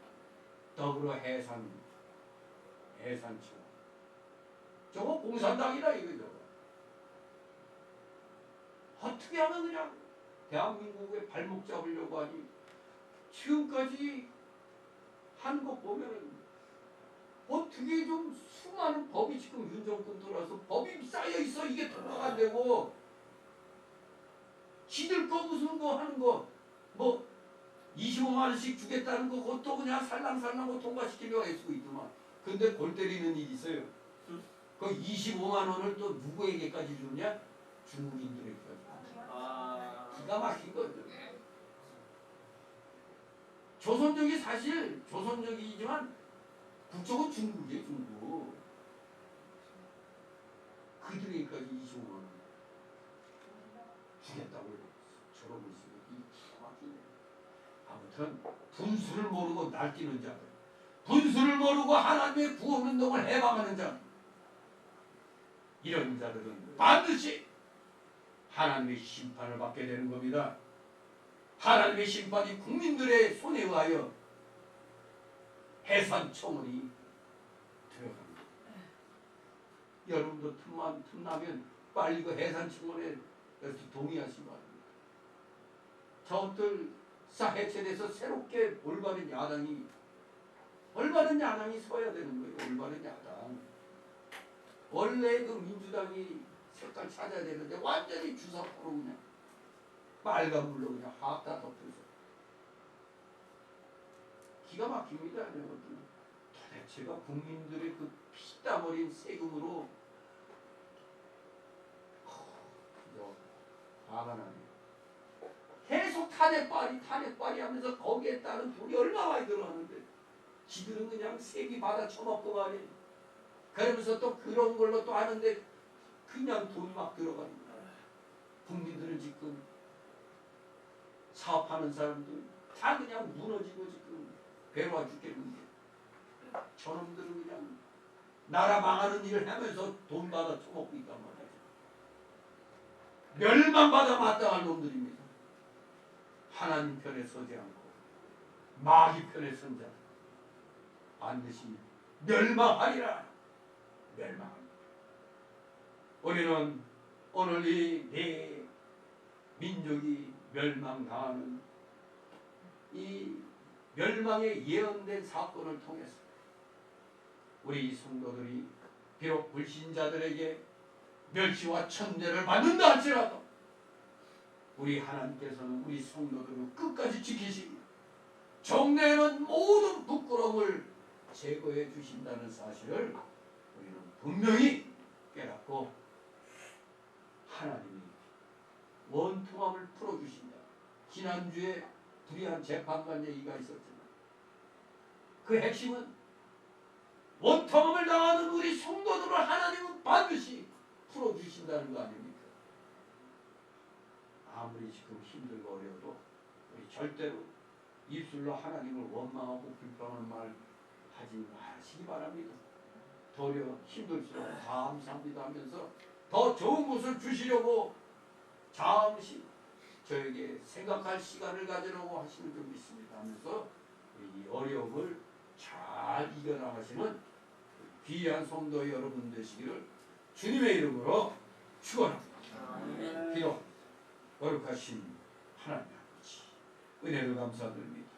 더불어 해산청원. 저거 공산당이다 이거죠. 어떻게 하면 그냥 대한민국의 발목 잡으려고 하니 지금까지 한 것 보면은 어떻게 좀 수많은 법이 지금 윤정권 들어와서 법이 쌓여 있어 이게 통과가 안 되고 지들 거 무슨 거 하는 거 뭐 25만 원씩 주겠다는 거 그것도 그냥 살랑살랑 거 통과시키려고 애쓰고 있더만. 근데 골 때리는 일이 있어요. 그 25만 원을 또 누구에게까지 주느냐? 중국인들에게까지. 기가 막힌 거죠. 조선족이 사실 조선족이지만 국적은 중국이에요. 중국. 그들에게까지 25만 원 주겠다고 저러고 있어요. 기가 막히네. 아무튼 분수를 모르고 날뛰는 자들, 분수를 모르고 하나님의 구원운동을 해방하는 자들, 이런 자들은 반드시 하나님의 심판을 받게 되는 겁니다. 하나님의 심판이 국민들의 손에 의하여 해산청원이 들어갑니다. 여러분도 틈나면 빨리 그 해산청원에 동의하시기 바랍니다. 저것들 해체돼서 새롭게 올바른 야당이 서야 되는 거예요. 올바른 야당. 원래 그 민주당이 색깔 찾아야 되는데 완전히 주사포로 그냥 빨간 물로 그냥 확 다 덮여서 기가 막힙니다. 도대체가 국민들의 그 피땀 어린 세금으로 화가 나네요. 계속 탄핵발이 하면서 거기에 따른 돈이 얼마 많이 들어가는데 지들은 그냥 세비 받아 처먹고 말이에요. 그러면서 또 그런 걸로 또 하는데 그냥 돈 막 들어갑니다. 국민들은 지금 사업하는 사람들 다 그냥 무너지고 지금 괴로워 죽겠는데 저놈들은 그냥 나라 망하는 일을 하면서 돈 받아 처먹고 있단 말이에요. 멸망받아 마땅한 놈들입니다. 하나님 편에 서지 않고 마귀 편에 선 자들 반드시 멸망하리라. 멸망합니다. 우리는 오늘 이 내 민족이 멸망당하는 이 멸망에 예언된 사건을 통해서 우리 성도들이 비록 불신자들에게 멸시와 천대를 받는다 할지라도 우리 하나님께서는 우리 성도들을 끝까지 지키시고 정내에는 모든 부끄러움을 제거해 주신다는 사실을 우리는 분명히 깨닫고 하나님이 원통함을 풀어주신다. 지난주에 불의한 재판관 얘기가 있었지만 그 핵심은 원통함을 당하는 우리 성도들을 하나님은 반드시 풀어주신다는 거 아닙니까? 아무리 지금 힘들고 어려워도 우리 절대로 입술로 하나님을 원망하고 불평하는 말 하지 마시기 바랍니다. 도리어 힘들수록 감사합니다 하면서 더 좋은 것을 주시려고 잠시 저에게 생각할 시간을 가지려고 하시는 줄 믿습니다 하면서 이 어려움을 잘 이겨나가시는 귀한 성도 여러분 되시기를 주님의 이름으로 축원합니다. 기도. 거룩하신 하나님 아버지 은혜를 감사드립니다.